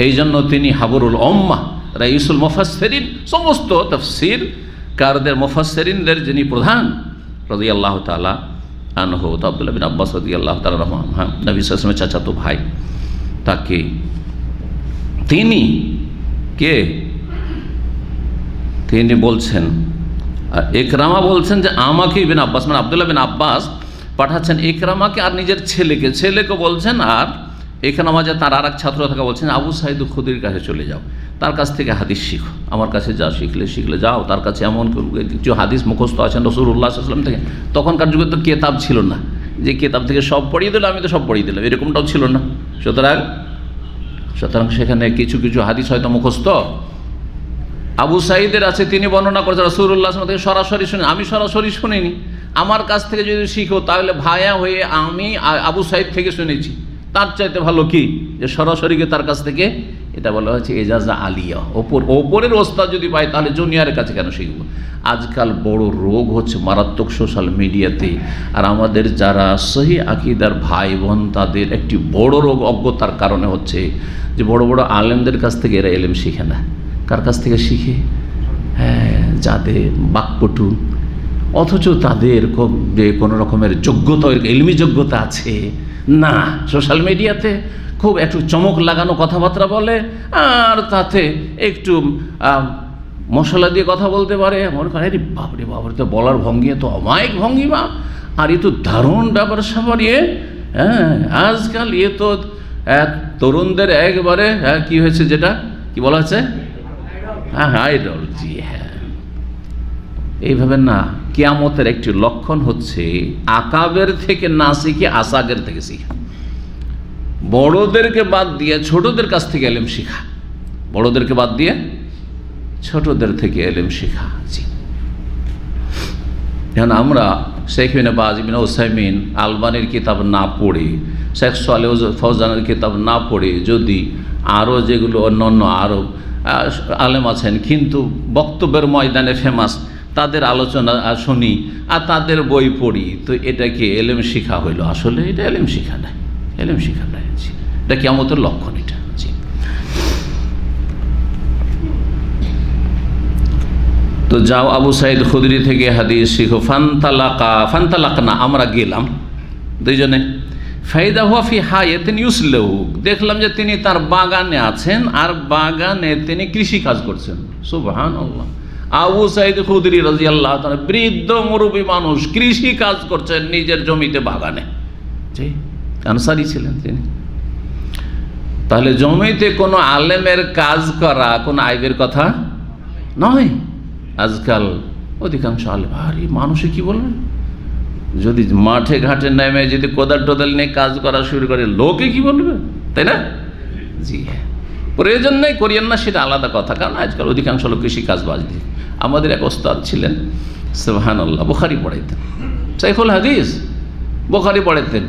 এই জন্য তিনি হাবরুল উম্মাহ, রাইসুল মুফাসসিরিন, সমস্ত তাফসীর কারদের মুফাসসিরিনদের যিনি প্রধান রাদিয়াল্লাহু তাআলা আনহু, তো আব্দুল্লাহ বিন আব্বাস রাদিয়াল্লাহু তাআলা নবী সাল্লাল্লাহু আলাইহি ওয়াসাল্লামের চাচাতো ভাই, তাকে তিনি বলছেন, ইকরামা বলছেন যে আমাকে ইবনে আব্বাস, মানে আব্দুল্লাহ বিন আব্বাস পাঠাচ্ছেন ইকরামাকে আর নিজের ছেলেকে বলছেন, আর ইকরামা যে তার আর এক ছাত্র থাকা বলছেন আবু সাঈদ খুদরির কাছে চলে যাও, তার কাছ থেকে হাদিস শিখো, আমার কাছে যা শিখলে যাও, তার কাছে এমন কিছু হাদিস মুখস্থ আছেন রাসূলুল্লাহ সাল্লাল্লাহু আলাইহি ওয়াসাল্লাম থেকে। তখনকার যুগে তো কেতাব ছিল না, যে কেতাব থেকে সব পড়িয়ে দিল, আমি তো সব পড়িয়ে দিলাম, এরকমটাও ছিল না। সুতরাং সেখানে কিছু কিছু হাদিস হয়তো মুখস্থ আবু সাঈদের আছে, তিনি বর্ণনা করেছেন রাসূলুল্লাহ সাল্লাল্লাহু আলাইহি ওয়াসাল্লাম থেকে সরাসরি শুনে, আমি সরাসরি শুনিনি, আমার কাছ থেকে যদি শিখো তাহলে ভায়া হয়ে আমি আবু সাঈদ থেকে শুনেছি, তার চাইতে ভালো কি যে সরাসরিকে তার কাছ থেকে। এটা বলা হয়েছে এজাজা আলিয়া, ওপরের ওস্তাদ যদি পাই তাহলে জুনিয়রের কাছে কেন শিখবো। আজকাল বড় রোগ হচ্ছে মারাত্মক সোশ্যাল মিডিয়াতে, আর আমাদের যারা সহি আকীদার ভাই বোন তাদের একটি বড় রোগ অজ্ঞতার কারণে হচ্ছে যে বড় বড় আলেমদের কাছ থেকে এরা ইলম শিখে না। কার কাছ থেকে শিখে? হ্যাঁ, যাদের বাকপটু, অথচ তাদের যে কোনো রকমের যোগ্যতা, ইলমি যোগ্যতা আছে না, সোশ্যাল মিডিয়াতে খুব একটু চমক লাগানো কথাবার্তা বলে, আর তাতে একটু মশলা দিয়ে কথা বলতে পারে। মনে করে আরে বাবরে বাবরে, তো বলার ভঙ্গি তো অমায়িক ভঙ্গিমা, আর এ তো দারুণ ব্যাপার স্যাপার। হ্যাঁ, আজকাল তো তরুণদের একবারে কি হয়েছে, যেটা কি বলা হচ্ছে, হ্যাঁ আইডল। জি হ্যাঁ, এইভাবে না। কিয়ামতের একটি লক্ষণ হচ্ছে আকাবের থেকে না শিখে আসাগের থেকে শিখা, বড়দেরকে বাদ দিয়ে ছোটদের কাছ থেকে ইলম শিখা, বড়দেরকে বাদ দিয়ে ছোটদের থেকে ইলম শিখা। জি, এখন আমরা শেখ ইবনে বাজ, ইবনে উসাইমিন, আলবানির কিতাব না পড়ে, শেখ সালেহ ফৌজানের কিতাব না পড়ে, যদি আরও যেগুলো অন্যান্য আরও আলেম আছেন কিন্তু বক্তব্যের ময়দানে ফেমাস, তাদের আলোচনা শুনি আর তাদের বই পড়ি, তো এটা কি ইলম শিখা হইল? আসলে এটা ইলম শিখা নাই, ইলম শিখা নাই। এটা কিয়ামতের লক্ষণ। এটা জি, তো যাও আবু সাঈদ খুদরি থেকে হাদিস শিখো। ফান্তালাকনা, আমরা গেলাম দুইজনে। ফাইদা হুয়া ফি হায়াতিন ইউসলিহু, দেখলাম যে তিনি তার বাগানে আছেন, আর বাগানে তিনি কৃষি কাজ করছেন। সুবহানাল্লাহ, আবু সাঈদ খুদরি রাদিয়াল্লাহু তাআলা, বৃদ্ধ মুরব্বী মানুষ, কৃষি কাজ করছেন নিজের জমিতে, বাগানে। জি, আনসারী ছিলেন তিনি। তাহলে জমিতে কোনো আলেমের কাজ করা কোনো আইবের কথা নয়। আজকাল অধিকাংশ আলেম, আরে মানুষে কি বলবে, যদি মাঠে ঘাটে নেমে যদি কোদাল টোদাল নিয়ে কাজ করা শুরু করে, লোকে কি বলবে, তাই না? জি হ্যাঁ, প্রয়োজন নেই, করিয়েন না, সেটা আলাদা কথা। কারণ আজকাল অধিকাংশ লোক কৃষি কাজ বাজ দিয়ে। আমাদের এক ওস্তাদ ছিলেন, সুবহানাল্লাহ, বুখারী পড়াইতেন, শাইখুল হাদিস, বুখারী পড়াইতেন,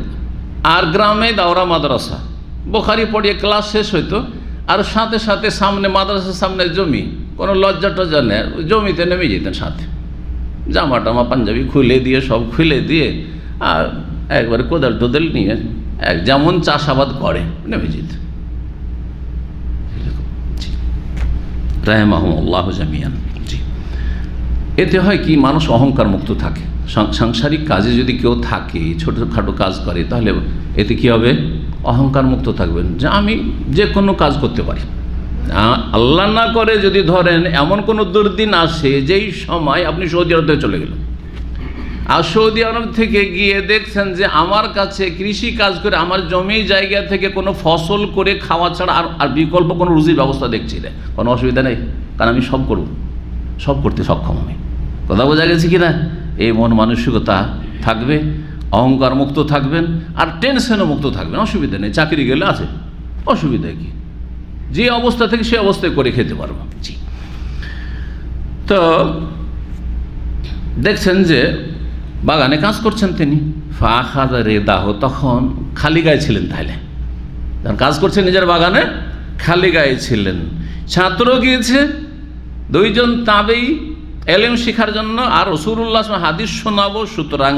আর গ্রামে দাওরা মাদ্রাসা, বুখারী পড়িয়ে ক্লাস শেষ হইতো, আর সাথে সাথে সামনে মাদ্রাসার সামনে জমি, কোনো লজ্জা টজ্জা নেই, জমিতে নেমে যেতেন, সাথে জামা টামা পাঞ্জাবি খুলে দিয়ে, সব খুলে দিয়ে, আর একবারে কোদাল টোদাল নিয়ে যেমন চাষাবাদ করে নেমে যেতেন। রাহিমাহুমুল্লাহ জামিয়ান। জি, এতে হয় কি, মানুষ অহংকার মুক্ত থাকে। সাংসারিক কাজে যদি কেউ থাকে, ছোটোখাটো কাজ করে, তাহলে এতে কি হবে, অহংকার মুক্ত থাকবেন, যে আমি যে কোনো কাজ করতে পারি। আল্লাহ না করে যদি ধরেন এমন কোনো দুর্দিন আসে যেই সময় আপনি সৌদি আরবে চলে গেলেন, আর সৌদি আরব থেকে গিয়ে দেখছেন যে আমার কাছে কৃষি কাজ করে আমার জমি জায়গা থেকে কোনো ফসল করে খাওয়া ছাড়া আর বিকল্প কোনো রুজির ব্যবস্থা দেখছি না, কোনো অসুবিধা নেই, কারণ আমি সব করব, সব করতে সক্ষম আমি। কথা বোঝা গেছে কি না? এই মন মানসিকতা থাকবে, অহংকার মুক্ত থাকবেন, আর টেনশনও মুক্ত থাকবেন, অসুবিধা নেই। চাকরি গেলে আছে, অসুবিধা কি, যে অবস্থা থেকে সে অবস্থায় করে খেতে পারবো। জি, তো দেখছেন যে বাগানে কাজ করছেন তিনি, ফাখাযা রিদাহ, তখন খালি গায়ে ছিলেন। তাহলে যখন কাজ করছেন নিজের বাগানে খালি গায়ে ছিলেন। ছাত্র গিয়েছে, দুইজন তাবেঈ এলেম শিখার জন্য, আর রাসূলুল্লাহ হাদিস শোনাবো, সুতরাং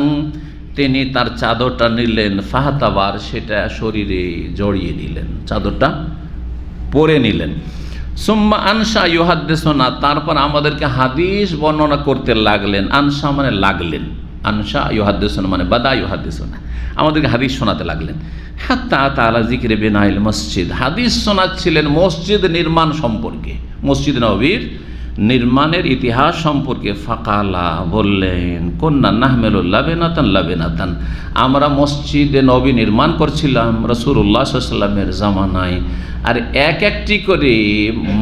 তিনি তার চাদরটা নিলেন, ফাহাতাবার, সেটা শরীরে জড়িয়ে নিলেন, চাদরটা পরে নিলেন। সুম্মা আনসা ইউহাদ্দিসুনা, তারপর আমাদেরকে হাদিস বর্ণনা করতে লাগলেন। আনসা মানে লাগলেন, আনসা ইউহাদ্দিসুনা মানে বাদা ইউহাদ্দিসুনা, আমাদেরকে হাদিস শোনাতে লাগলেন। হাত্তা তাআলা যিকরে বিনাইল মসজিদ, হাদিস শোনাচ্ছিলেন মসজিদ নির্মাণ সম্পর্কে, মসজিদ নববীর নির্মাণের ইতিহাস সম্পর্কে। ফাকালা, বললেন, কন্না নাহমেলু লাবেনাতান লাবেনাতান, আমরা মসজিদে নবী নির্মাণ করছিলাম রাসূলুল্লাহ সাল্লাল্লাহু আলাইহি ওয়াসাল্লামের জামানায়, আর এক একটি করে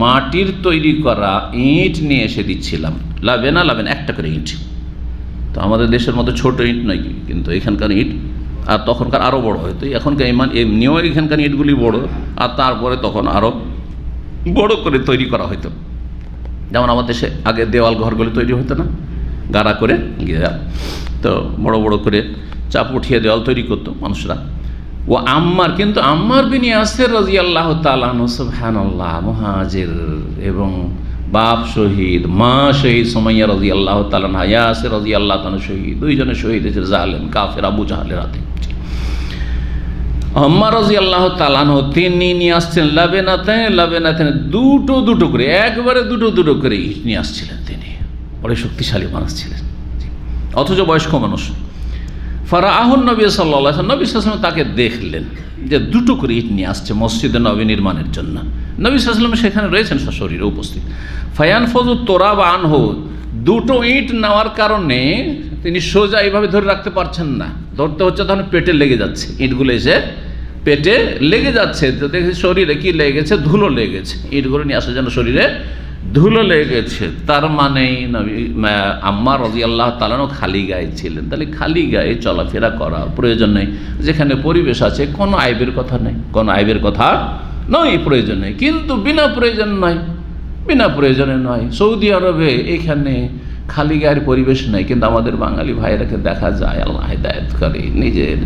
মাটির তৈরি করা ইট নিয়ে এসে দিচ্ছিলাম। লাবেনা লাবেনা, একটা করে ইট। তো আমাদের দেশের মতো ছোট ইট নয়, কিন্তু এখানকার ইট, আর তখনকার আরও বড় হয়তো, এখনকার এমনিও এখানকার ইটগুলি বড়, আর তারপরে তখন আরও বড় করে তৈরি করা হতো। যেমন আমাদের দেশে আগে দেওয়াল ঘরগুলি তৈরি হতো না, গাড়া করে গিয়ে, তো বড় বড় করে চাপ উঠিয়ে দেওয়াল তৈরি করতো মানুষরা। ও আম্মার, কিন্তু আম্মার বিন ইয়াসির রাদিয়াল্লাহু তাআলা আনহু, সুবহানাল্লাহ, মুহাজির এবং বাপ শহীদ, মা শহীদ সুমাইয়া রাদিয়াল্লাহু তাআলা আনহা, ইয়াসির রাদিয়াল্লাহু তাআলা শহীদ, দুইজনে শহীদ হয়েছে জালেম কাফের আবু জাহলের হাতে। আম্মার রাদিয়াল্লাহু তাআলা আনহু তিনি নিয়ে আসছেন লাবেনাতে, দুটো দুটো করে, একবারে দুটো দুটো করে ইট নিয়ে আসছিলেন। তিনি বড় শক্তিশালী মানুষ ছিলেন, অথচ বয়স্ক মানুষ। ফারাআহুন নবী সাল্লাল্লাহু আলাইহি ওয়াসাল্লাম, নবী সাল্লাল্লাহু আলাইহি ওয়াসাল্লাম তাকে দেখলেন যে দুটো করে ইট নিয়ে আসছে মসজিদে নবী নির্মাণের জন্য। নবী সাল্লাল্লাহু আলাইহি ওয়াসাল্লাম সেখানে রয়েছেন, সশরীরে উপস্থিত। ফায়ানফুযু তুরাব আনহু, দুটো ইট নেওয়ার কারণে তিনি সোজা এইভাবে ধরে রাখতে পারছেন না, ধরতে হচ্ছে, তখন পেটে লেগে যাচ্ছে, ইটগুলো এসে পেটে লেগে যাচ্ছে। তো দেখি শরীরে কি লেগেছে, ধুলো লেগেছে, ইটগুলো নিয়ে আসার জন্য শরীরে ধুলো লেগেছে। তার মানে আম্মার রাদিয়াল্লাহু তাআলা খালি গায়ে ছিলেন। তাহলে খালি গায়ে চলাফেরা করার প্রয়োজন নেই, যেখানে পরিবেশ আছে, কোনো আইবের কথা নেই, কোনো আইবের কথা নয়, প্রয়োজন নেই। কিন্তু বিনা প্রয়োজন নয়, বিনা প্রয়োজনে নয়। সৌদি আরবে এখানে খালি গায়ের পরিবেশ নেই, কিন্তু আমাদের বাঙালি ভাইরাকে দেখা যায়, আল্লাহ হিদায়াত করে, নিজের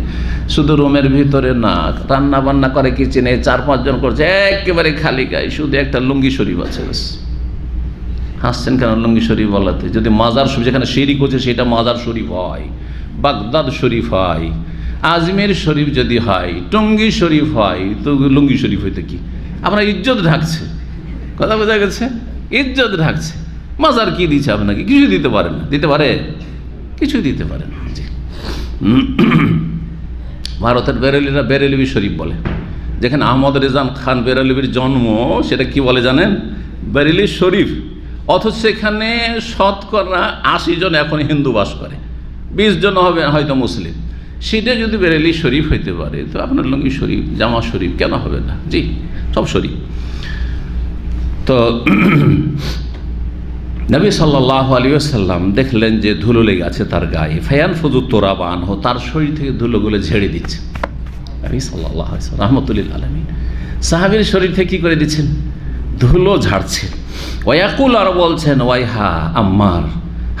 শুধু রুমের ভিতরে না, রান্না বান্না করে কিচেনে 4-5 জন করছে, একেবারে খালি গায়ে, শুধু একটা লুঙ্গি শরীফ আছে। হাসছেন কেন লুঙ্গি শরীফ বলাতে? যদি মাজার শরীফ, যেখানে শিরিক হচ্ছে সেটা মাজার শরীফ হয়, বাগদাদ শরীফ হয়, আজমের শরীফ যদি হয়, টঙ্গী শরীফ হয়, তো লুঙ্গি শরীফ হইতে কি আপনার ইজ্জত ঢাকছে, কথা বোঝা গেছে? ইজ্জত ঢাকছে। মাজার কি দিচ্ছে আপনাকে? কিছু দিতে পারেন না, দিতে পারে? কিছু দিতে পারেন না। ভারতের বেরেলিরা বেরেলভি শরীফ বলে, যেখানে আহমদ রেজান খান বেরেলভির জন্ম, সেটা কি বলে জানেন? বেরেলি শরীফ। অথচ সেখানে শতকরা 80 জন এখন হিন্দু বাস করে, 20 জন হবে হয়তো মুসলিম। সেটা যদি বেরেলি শরীফ হইতে পারে, তো আপনার লুঙ্গি শরীফ, জামা শরীফ কেন হবে না? জি, সব শরীফ। তো নবী সাল্লাল্লাহু আলাইহি ওয়াসাল্লাম দেখলেন যে ধুলো লেগে আছে তার গায়ে। ফায়ানফুযু তুরাব আনহু, তার শরীর থেকে ধুলোগুলো ঝেড়ে দিচ্ছে নবী সাল্লাল্লাহু আলাইহি ওয়াসাল্লাম রাহমাতুল লিল আলামিন। সাহাবীর শরীর থেকে কি করে দিচ্ছেন? ধুলো ঝাড়ছেন। ওয়াকুল, আর বলছেন, ওয়াইহা আম্মার,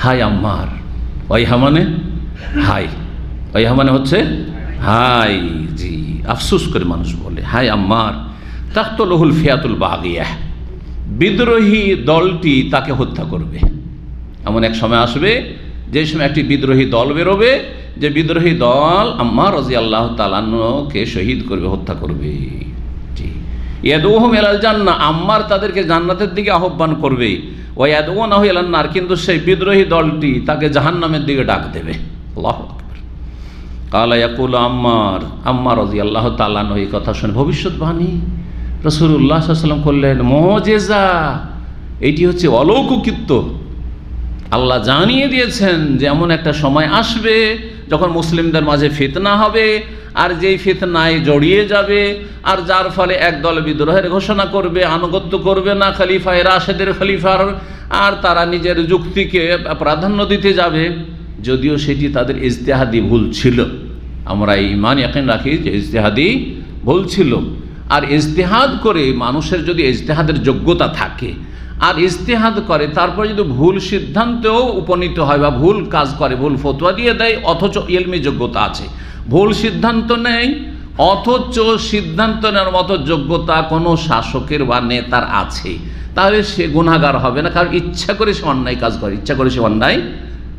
হাই আম্মার। ওয়াইহা মানে হাই, ওয়াইহা মানে হচ্ছে হাই। জি, আফসোস করে মানুষ বলে, হাই আম্মার, তাকতুলুহুল ফিয়াতুল বাগিয়াহ, বিদ্রোহী দলটি তাকে হত্যা করবে। এমন এক সময় আসবে যে সময় একটি বিদ্রোহী দল বেরোবে, যে বিদ্রোহী দল আম্মার রাদিয়াল্লাহু তাআলা আনহুকে শহীদ করবে, হত্যা করবে। জি, ইয়াদউহুম ইলাল জান্নাহ, আম্মার তাদেরকে জান্নাতের দিকে আহ্বান করবে। ওয়া ইয়াদউনাহু ইলান নার, কিন্তু সেই বিদ্রোহী দলটি তাকে জাহান্নামের দিকে ডাক দেবে। আল্লাহু আকবার। কালা ইয়াকুলু আম্মার, আম্মার রাদিয়াল্লাহু তাআলা আনহু এই কথা শুনে ভবিষ্যৎবাণী রাসূলুল্লাহ সাল্লাল্লাহু আলাইহি ওয়াসাল্লাম করলেন, মুজিজা, এটি হচ্ছে অলৌকিকত্ব। আল্লাহ জানিয়ে দিয়েছেন যে এমন একটা সময় আসবে যখন মুসলিমদের মাঝে ফিতনা হবে, আর যেই ফিতনায় জড়িয়ে যাবে, আর যার ফলে একদল বিদ্রোহের ঘোষণা করবে, আনুগত্য করবে না খলিফায়ে রাশেদের খলিফার, আর তারা নিজের যুক্তিকে প্রাধান্য দিতে যাবে, যদিও সেটি তাদের ইজতিহাদি ভুল ছিল। আমরা ইমান ইয়াকিন রাখি যে ইজতিহাদি ভুল ছিল। আর ইজতিহাদ করে মানুষের যদি ইজতিহাদের যোগ্যতা থাকে আর ইজতিহাদ করে তারপর যদি ভুল সিদ্ধান্তেও উপনীত হয় বা ভুল কাজ করে, ভুল ফতোয়া দিয়ে দেয় অথচ ইলমি যোগ্যতা আছে, ভুল সিদ্ধান্ত নেই অথচ সিদ্ধান্ত নেওয়ার মতো যোগ্যতা কোনো শাসকের বা নেতার আছে, তাহলে সে গুনাহগার হবে না, কারণ ইচ্ছা করে সে অন্যায় কাজ করে, ইচ্ছা করে সে অন্যায়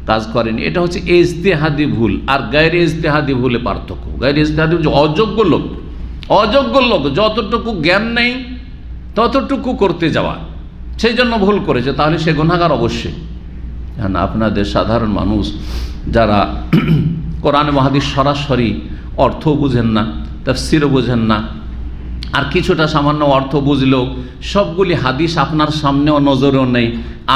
কাজ করেনি। এটা হচ্ছে ইজতিহাদি ভুল আর গায়রে ইজতিহাদি ভুলে পার্থক্য। গায়রে ইজতিহাদি ভুল অযোগ্য লোক, অযোগ্য লোক যতটুকু জ্ঞান নেই ততটুকু করতে যাওয়া, সেই জন্য ভুল করেছে, তাহলে সে গুনাহগার অবশ্যই। হ্যাঁ, আপনাদের সাধারণ মানুষ যারা কোরআন হাদিস সরাসরি অর্থ বুঝেন না, তাফসীরও বুঝেন না, আর কিছুটা সামান্য অর্থ বুঝলেও সবগুলি হাদিস আপনার সামনেও নজরেও নেই,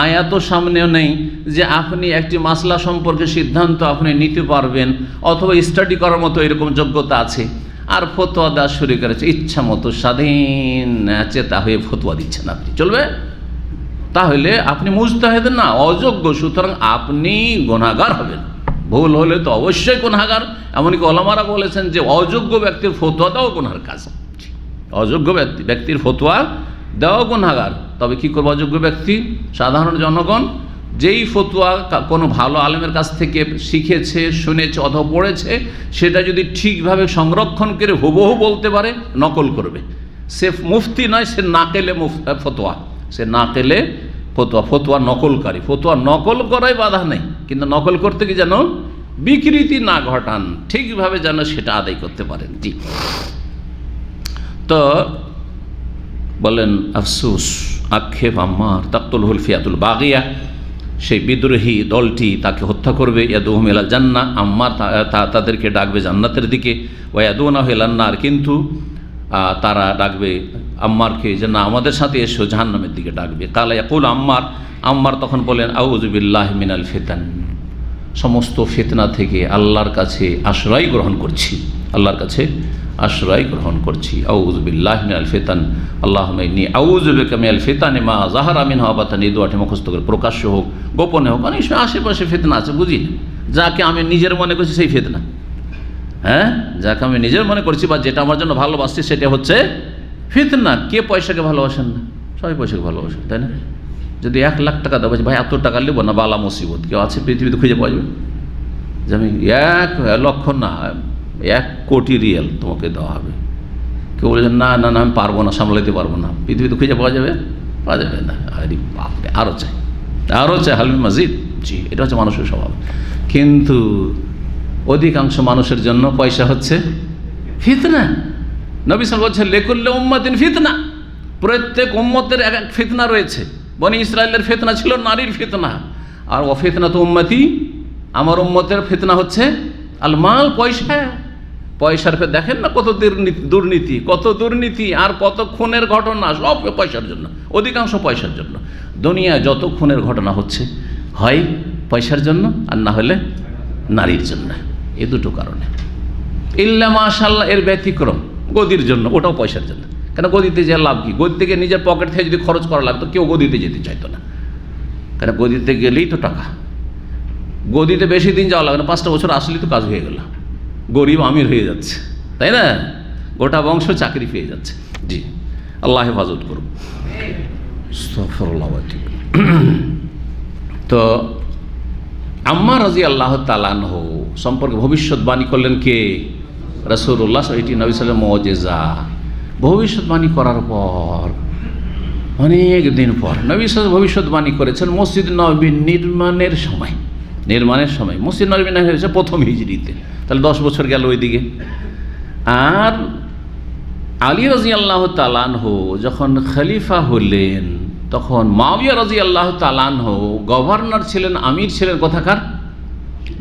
আয়াতও সামনেও নেই যে আপনি একটি মাসলা সম্পর্কে সিদ্ধান্ত আপনি নিতে পারবেন অথবা স্টাডি করার মতো এরকম যোগ্যতা আছে, আর ফতোয়া দেওয়া শুরু করেছে ইচ্ছা মতো স্বাধীন চেতা হয়ে ফতোয়া দিচ্ছেন আপনি, চলবে? তাহলে আপনি মুজতাহিদ না, অযোগ্য, সুতরাং আপনি গুনাহগার হবেন। ভুল হলে তো অবশ্যই গুনাহগার। এমনকি ওলামারা বলেছেন যে অযোগ্য ব্যক্তির ফতোয়া দেওয়া গুনাহের কাজ, অযোগ্য ব্যক্তির ফতোয়া দেওয়া গুনাহগার। তবে কি করবে অযোগ্য ব্যক্তি? সাধারণ জনগণ যেই ফতোয়া কোনো ভালো আলেমের কাছ থেকে শিখেছে, শুনেছে অথবা পড়েছে, সেটা যদি ঠিকভাবে সংরক্ষণ করে হুবহু বলতে পারে, নকল করবে। সে মুফতি নয়, সে নাকেলে ফতোয়া, সে নাকেলে ফতোয়া, ফতোয়া নকলকারী। ফতোয়া নকল করাই বাধা নেই, কিন্তু নকল করতে কি যেন বিকৃতি না ঘটান, ঠিকভাবে যেন সেটা আদায় করতে পারেন। জি, তো বলেন আফসুস, আক্ষেপ, আম্মার তাকতুলহুল ফিয়াতুল বাগিয়া, সেই বিদ্রোহী দলটি তাকে হত্যা করবে। ইয়াদুহুম ইলাল জান্নাহ, আম্মার তাদেরকে ডাকবে জান্নাতের দিকে। ওয়া ইয়াদুনাহু ইলান নার, কিন্তু তারা ডাকবে আম্মারকে যে না আমাদের সাথে এসো, জাহান্নামের দিকে ডাকবে। কালা ইয়াকুল আম্মার, আম্মার তখন বলেন আউযু বিল্লাহি মিনাল ফিতান, সমস্ত ফিতনা থেকে আল্লাহর কাছে আশ্রয় গ্রহণ করছি, আল্লাহর কাছে আশ্রয় গ্রহণ করছি। আউযু বিল্লাহি মিনাল ফিতান, আল্লাহুম্মা ইন্নী আউযু বিকা মিনাল ফিতানি মা যাহারা মিনহা ওয়া বাতান। এই দোয়াটি মুখস্থ করে, প্রকাশ্য হোক গোপনে হোক, অনেক সময় আশেপাশে ফিতনা আছে, বুঝি না, যাকে আমি নিজের মনে করছি সেই ফিতনা। হ্যাঁ, যাকে আমি নিজের মনে করছি বা যেটা আমার জন্য ভালোবাসছি সেটা হচ্ছে ফিতনা। কে পয়সাকে ভালোবাসেন না? সবাই পয়সাকে ভালোবাসেন, তাই না? যদি 1 লাখ টাকা দেবো, ভাই এত টাকা নেব না, বালা মুসিবত কেউ আছে পৃথিবীতে খুঁজে পাওয়া যাবে যে আমি 1 লক্ষ না 1 কোটি রিয়াল তোমাকে দেওয়া হবে? কেউ বলেছেন না না না আমি পারবো না, সামলাইতে পারবো না, পৃথিবীতে খুঁজে পাওয়া যাবে? পাওয়া যাবে না। আরে বাপরে, আরও চাই, আরও চাই, হালমি মাজিদ। জি, এটা হচ্ছে মানুষের স্বভাব। কিন্তু অধিকাংশ মানুষের জন্য পয়সা হচ্ছে ফিতনা। নবী সাল্লাল্লাহু আলাইহি ওয়াসাল্লাম বলছেন লিকুল্লি উম্মাতিন ফিতনা, প্রত্যেক উম্মতের এক এক ফিতনা রয়েছে। বনি ইসরায়েলের ফিতনা ছিল নারীর ফিতনা, আর ও ফিতনাতু উম্মতি, আমার উম্মতের ফিতনা হচ্ছে আল মাল, পয়সা। পয়সার দেখেন না কত দুর্নীতি, কত দুর্নীতি আর কত খুনের ঘটনা, সব পয়সার জন্য, অধিকাংশ পয়সার জন্য। দুনিয়ায় যত খুনের ঘটনা হচ্ছে হয় পয়সার জন্য আর না হলে নারীর জন্য, এই দুটো কারণে। ইল্লা মাশাআল্লাহ এর ব্যতিক্রম গদির জন্য, ওটাও পয়সার জন্য। কেন গদিতে যে লাভ কি? গদি থেকে নিজের পকেট থেকে যদি খরচ করা লাগতো কেউ গদিতে যেতে চাইতো না, কেন গদিতে গেলেই তো টাকা। গদিতে বেশি দিন যাওয়া লাগে না, 5টা বছর আসলেই তো কাজ হয়ে গেল, গরিব আমির হয়ে যাচ্ছে, তাই না? গোটা বংশ চাকরি পেয়ে যাচ্ছে। জি, আল্লাহ হেফাজত করুন। তো আম্মার রাদিয়াল্লাহু তাআলা আনহু সম্পর্কে ভবিষ্যৎবাণী করলেন কে? রাসূলুল্লাহ। এটি নবী সাল্লাল্লাহু আলাইহি ওয়াসাল্লাম মুজিজা। ভবিষ্যৎবাণী করার পর অনেক দিন পর নবী সাল্লাল্লাহু ভবিষ্যৎবাণী করেছেন মসজিদ নববী নির্মাণের সময়। মসজিদ নববী নির্মাণ হয়েছে প্রথম হিজরিতে, তাহলে 10 বছর গেল ওইদিকে। আর আলী রাদিয়াল্লাহু তাআলা আনহু যখন খলিফা হলেন তখন মুআবিয়া রাদিয়াল্লাহু তাআলা আনহু গভর্নর ছিলেন, আমির ছিলেন কোথাকার?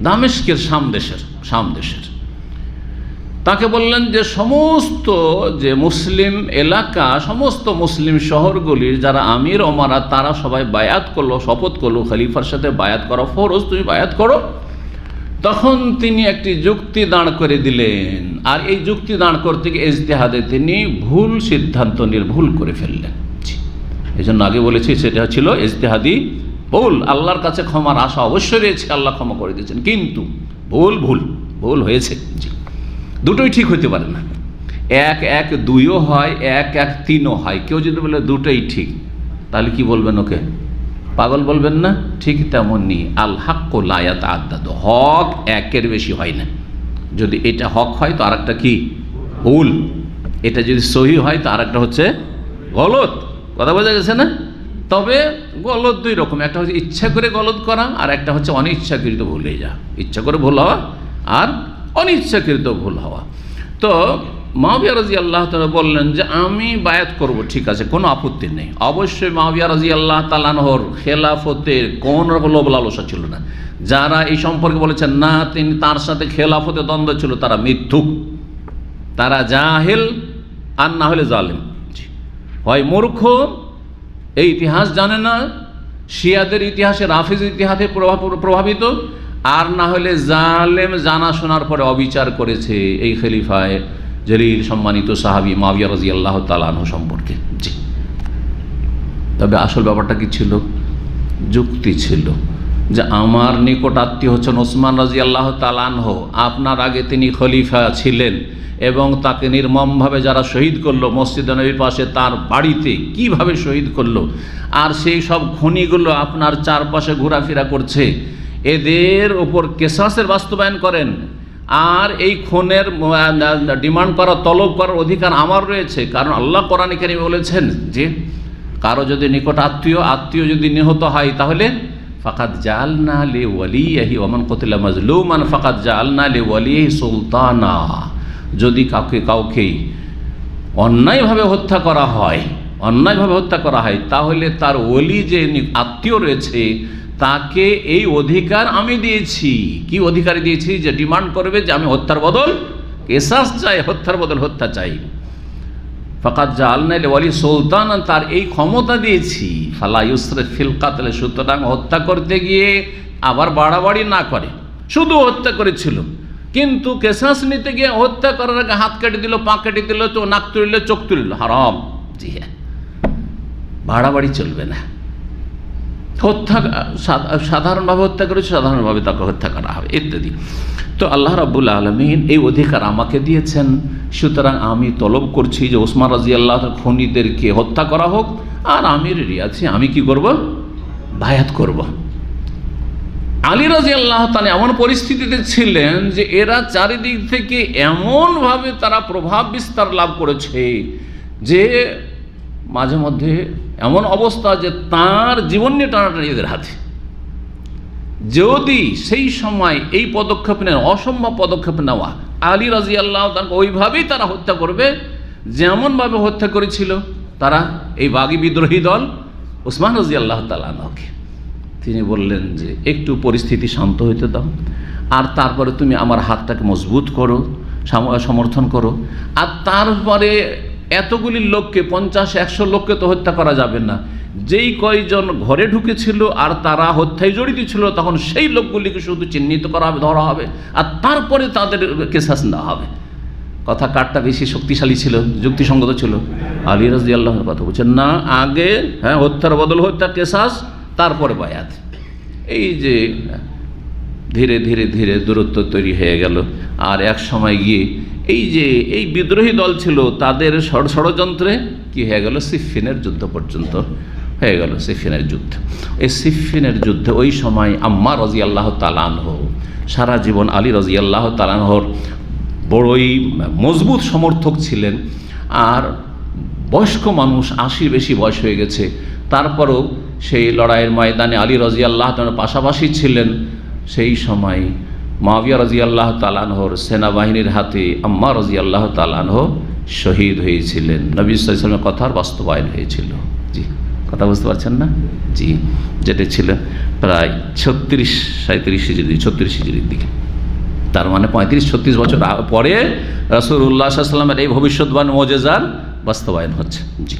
দামেস্কের, শাম দেশের। তাকে বললেন যে সমস্ত যে মুসলিম এলাকা, সমস্ত মুসলিম শহরগুলির যারা আমির ওমারা তারা সবাই বায়াত করলো, শপথ করলো খলিফার সাথে বায়াত করা ফরজ, তুমি বায়াত করো। তখন তিনি একটি যুক্তি দাঁড় করে দিলেন, আর এই যুক্তি দাঁড় করতে গিয়ে ইজতিহাদে তিনি ভুল সিদ্ধান্ত ভুল করে ফেললেন। এই জন্য আগে বলেছি সেটা ছিল ইজতিহাদি ভুল। আল্লাহর কাছে ক্ষমার আশা অবশ্যই রয়েছে, আল্লাহ ক্ষমা করে দিয়েছেন, কিন্তু ভুল হয়েছে। জি, দুটোই ঠিক হতে পারে না। এক এক দুইও হয়, এক এক তিনও হয়। কেউ যদি বলে দুটোই ঠিক, তাহলে কি বলবেন? ওকে পাগল বলবেন না? ঠিক তেমনই আল হাক্কু লা ইয়াতাআদ্দাদু, হক একের বেশি হয় না। যদি এটা হক হয় তো আরেকটা কি ভুল, এটা যদি সহি হয় তো আরেকটা হচ্ছে গলত। কথা বোঝা গেছে না? তবে গলত দুই রকম, একটা হচ্ছে ইচ্ছা করে গলত করা, আর একটা হচ্ছে অনিচ্ছাকৃত ভুল হয়ে যাওয়া। ইচ্ছা করে ভুল হওয়া আর অনিচ্ছাকৃত ভুল হওয়া। তো মুআবিয়া রাদিয়াল্লাহু তাআলা বললেন যে আমি বায়াত করব, ঠিক আছে, কোনো আপত্তি নেই। অবশ্যই মুআবিয়া রাদিয়াল্লাহু তাআলা আনহুর খেলাফতের কোনো লোভ লালসা ছিল না। যারা এই সম্পর্কে বলেছেন না তিনি তার সাথে খেলাফতে দ্বন্দ্ব ছিল, তারা মিথ্যুক, তারা জাহেল, আর না হলে জালেম। হয় মূর্খ, এই ইতিহাস জানে না, শিয়াদের ইতিহাসে, রাফিজ ইতিহাসে প্রভাবিত, আর না হলে জালেম, জানা শোনার পরে অবিচার করেছে এই খলিফায়ে জলিল সম্মানিত সাহাবী মুআবিয়া রাদিয়াল্লাহু তাআলা আনহু সম্পর্কে। জি, তবে আসল ব্যাপারটা কি ছিল? যুক্তি ছিল যে আমার নিকট আত্মীয় হচ্ছেন ওসমান রাদিয়াল্লাহু তাআলা আনহু, আপনার আগে তিনি খলিফা ছিলেন এবং তাকে নির্মমভাবে যারা শহীদ করলো মসজিদে নবীর পাশে তার বাড়িতে, কিভাবে শহীদ করলো, আর সেই সব খনিগুলো আপনার চারপাশে ঘোরাফেরা করছে, এদের ওপর কেসাসের বাস্তবায়ন করেন, আর এই খুনের ডিমান্ড করা, তলব করার অধিকার আমার রয়েছে। কারণ আল্লাহ কোরআনে কারিমে বলেছেন যে কারো যদি নিকট আত্মীয় যদি নিহত হয় তাহলে ফাকাদ জাআলনা লিওয়ালিহি ওয়া মান কুতিলা মাজলুমান ফাকাদ জাআলনা লিওয়ালিহি সুলতানা, যদি কাউকে অন্যায়ভাবে হত্যা করা হয় তাহলে তার ওলি যে আত্মীয় রয়েছে তাকে এই অধিকার আমি দিয়েছি। কি অধিকার দিয়েছি? যে ডিমান্ড করবে যে আমি হত্যার বদল কেসাস চাই, হত্যার বদল হত্যা চাই। ফাকাদ জাআলনা লিওয়ালি সুলতানান, তার এই ক্ষমতা দিয়েছি। ফালা ইউসরিফ ফিল কাতল, সুতরাং হত্যা করতে গিয়ে আবার বাড়াবাড়ি না করে। শুধু হত্যা করেছিল, কিন্তু কেসাস নিতে গিয়ে হত্যা করার আগে হাত কেটে দিল, পা কেটে দিল, তো নাক তুলিল, চোখ তুলিল, হারাম। জি হ্যাঁ, বাড়াবাড়ি চলবে না। হত্যা সাধারণভাবে হত্যা করেছে, সাধারণভাবে তাকে হত্যা করা হবে ইত্যাদি। তো আল্লাহ রাব্বুল আলামিন এই অধিকার আমাকে দিয়েছেন, সুতরাং আমি তলব করছি যে ওসমান রাদিয়াল্লাহু তাআলা খুনিদেরকে হত্যা করা হোক, আর আমির আছি, আমি কি করব? বায়াত করব। আলী রাদিয়াল্লাহু তাআলা এমন পরিস্থিতিতে ছিলেন যে এরা চারিদিক থেকে এমনভাবে তারা প্রভাব বিস্তার লাভ করেছে যে মাঝে মধ্যে এমন অবস্থা যে তার জীবন নিয়ে টানাটানি এদের হাতে। যদি সেই সময় এই পদক্ষেপ নেন, অসম্ভব পদক্ষেপ নেওয়া, আলী রাদিয়াল্লাহু তাআলা ওইভাবেই তারা হত্যা করবে যেমনভাবে হত্যা করেছিল তারা এই বাগী বিদ্রোহী দল ওসমান রাদিয়াল্লাহু তাআলা আনহুকে। তিনি বললেন যে একটু পরিস্থিতি শান্ত হইতে দাও, আর তারপরে তুমি আমার হাতটাকে মজবুত করো, সমর্থন করো, আর তারপরে এতগুলি লোককে, 50-100 লোককে তো হত্যা করা যাবে না। যেই কয়জন ঘরে ঢুকেছিল আর তারা হত্যায় জড়িত ছিল, তখন সেই লোকগুলিকে শুধু চিহ্নিত করা হবে, ধরা হবে, আর তারপরে তাদের কেসাস নেওয়া হবে। কথা কারটা বেশি শক্তিশালী ছিল, যুক্তিসঙ্গত ছিল? আলী রাদিয়াল্লাহুর কথা বলছেন না, আগে হত্যার বদল হত্যা, কেসাস, তারপরে বায়াত। এই যে ধীরে ধীরে ধীরে দূরত্ব তৈরি হয়ে গেল, আর এক সময় গিয়ে এই যে এই বিদ্রোহী দল ছিল তাদের ষড়যন্ত্রে কি হয়ে গেল? সিফিনের যুদ্ধ পর্যন্ত হয়ে গেল। সিফিনের যুদ্ধ, এই সিফিনের যুদ্ধে ওই সময় আম্মার রাদিয়াল্লাহু তাআলা আনহু সারা জীবন আলী রাদিয়াল্লাহু তাআলা আনহুর বড়ই মজবুত সমর্থক ছিলেন, আর বয়স্ক মানুষ, 80 বেশি বয়স হয়ে গেছে, তারপরও সেই লড়াইয়ের ময়দানে আলী রাদিয়াল্লাহু তাআলা পাশাপাশি ছিলেন। সেই সময় মুআবিয়া রাদিয়াল্লাহু তাআলা আনহুর সেনাবাহিনীর হাতে আম্মার রাদিয়াল্লাহু তাআলা আনহু শহীদ হয়েছিলেন। নবী সাল্লাল্লাহু আলাইহি ওয়াসাল্লামের কথার বাস্তবায়ন হয়েছিল। জি, কথা বুঝতে পারছেন না? জি, যেটা ছিল প্রায় 36-37 হিজরি, 36 হিজরির দিকে, তার মানে 35-36 বছর পরে রাসূলুল্লাহ সাল্লাল্লাহু আলাইহি ওয়াসাল্লামের এই ভবিষ্যৎবাণী মুজিজার বাস্তবায়ন হচ্ছে। জি,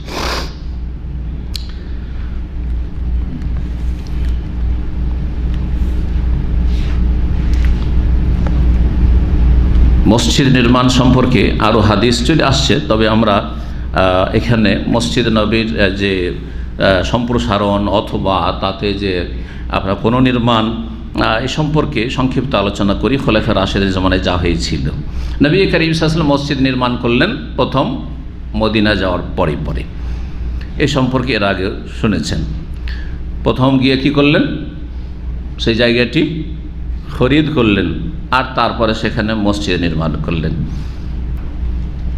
মসজিদ নির্মাণ সম্পর্কে আরও হাদিস চলে আসছে, তবে আমরা এখানে মসজিদ নবীর যে সম্প্রসারণ অথবা তাতে যে আপনার পুনর্নির্মাণ এই সম্পর্কে সংক্ষিপ্ত আলোচনা করি। খোলাফায়ে রাশেদের জামানায় যা হয়েছিল। নবী করিম সাল্লাল্লাহু আলাইহি ওয়াসাল্লাম মসজিদ নির্মাণ করলেন প্রথম মদিনা যাওয়ার পরে পরে। এ সম্পর্কে এর আগে শুনেছেন। প্রথম গিয়ে কি করলেন, সেই জায়গাটি খরিদ করলেন আর তারপরে সেখানে মসজিদ নির্মাণ করলেন।